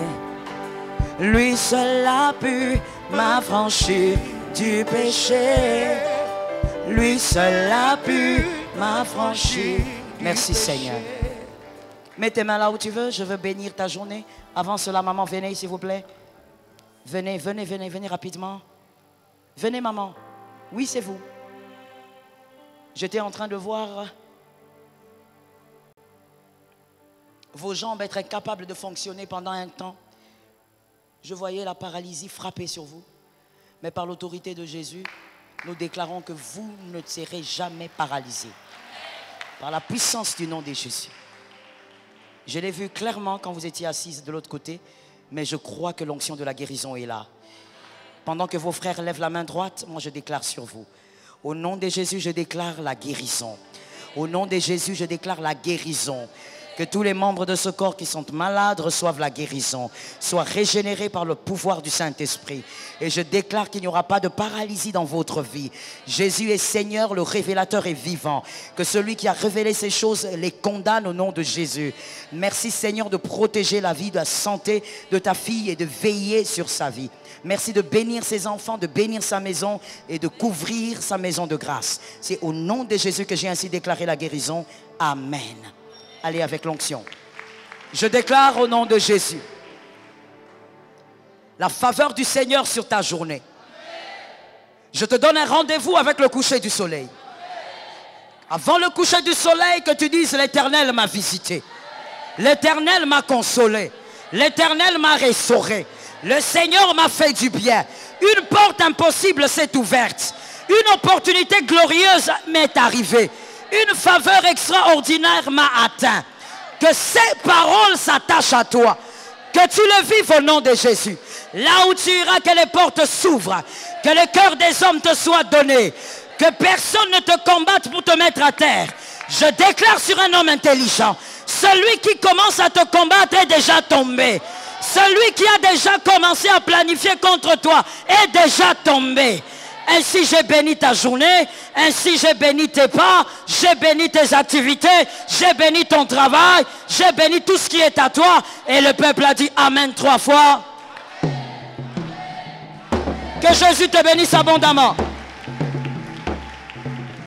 Lui seul a pu m'affranchir du péché. Lui seul a pu m'affranchir. Merci Seigneur. Mets tes mains là où tu veux. Je veux bénir ta journée. Avant cela, maman, venez s'il vous plaît. Venez, venez, venez, venez rapidement. Venez maman. Oui, c'est vous. J'étais en train de voir vos jambes être incapables de fonctionner pendant un temps. Je voyais la paralysie frapper sur vous. Mais par l'autorité de Jésus, nous déclarons que vous ne serez jamais paralysé. Par la puissance du nom de Jésus. Je l'ai vu clairement quand vous étiez assise de l'autre côté, mais je crois que l'onction de la guérison est là. Pendant que vos frères lèvent la main droite, moi je déclare sur vous. Au nom de Jésus, je déclare la guérison. Au nom de Jésus, je déclare la guérison. Que tous les membres de ce corps qui sont malades reçoivent la guérison, soient régénérés par le pouvoir du Saint-Esprit. Et je déclare qu'il n'y aura pas de paralysie dans votre vie. Jésus est Seigneur, le révélateur est vivant. Que celui qui a révélé ces choses les condamne au nom de Jésus. Merci Seigneur de protéger la vie, de la santé de ta fille et de veiller sur sa vie. Merci de bénir ses enfants, de bénir sa maison et de couvrir sa maison de grâce. C'est au nom de Jésus que j'ai ainsi déclaré la guérison. Amen. Allez avec l'onction. Je déclare au nom de Jésus la faveur du Seigneur sur ta journée. Je te donne un rendez-vous avec le coucher du soleil. Avant le coucher du soleil, que tu dises l'Éternel m'a visité. L'Éternel m'a consolé. L'Éternel m'a restauré. Le Seigneur m'a fait du bien. Une porte impossible s'est ouverte. Une opportunité glorieuse m'est arrivée. Une faveur extraordinaire m'a atteint. Que ces paroles s'attachent à toi. Que tu le vives au nom de Jésus. Là où tu iras, que les portes s'ouvrent. Que le cœur des hommes te soit donné. Que personne ne te combatte pour te mettre à terre. Je déclare sur un homme intelligent. Celui qui commence à te combattre est déjà tombé. Celui qui a déjà commencé à planifier contre toi est déjà tombé. Ainsi j'ai béni ta journée, ainsi j'ai béni tes pas, j'ai béni tes activités, j'ai béni ton travail, j'ai béni tout ce qui est à toi. Et le peuple a dit Amen 3 fois. Que Jésus te bénisse abondamment.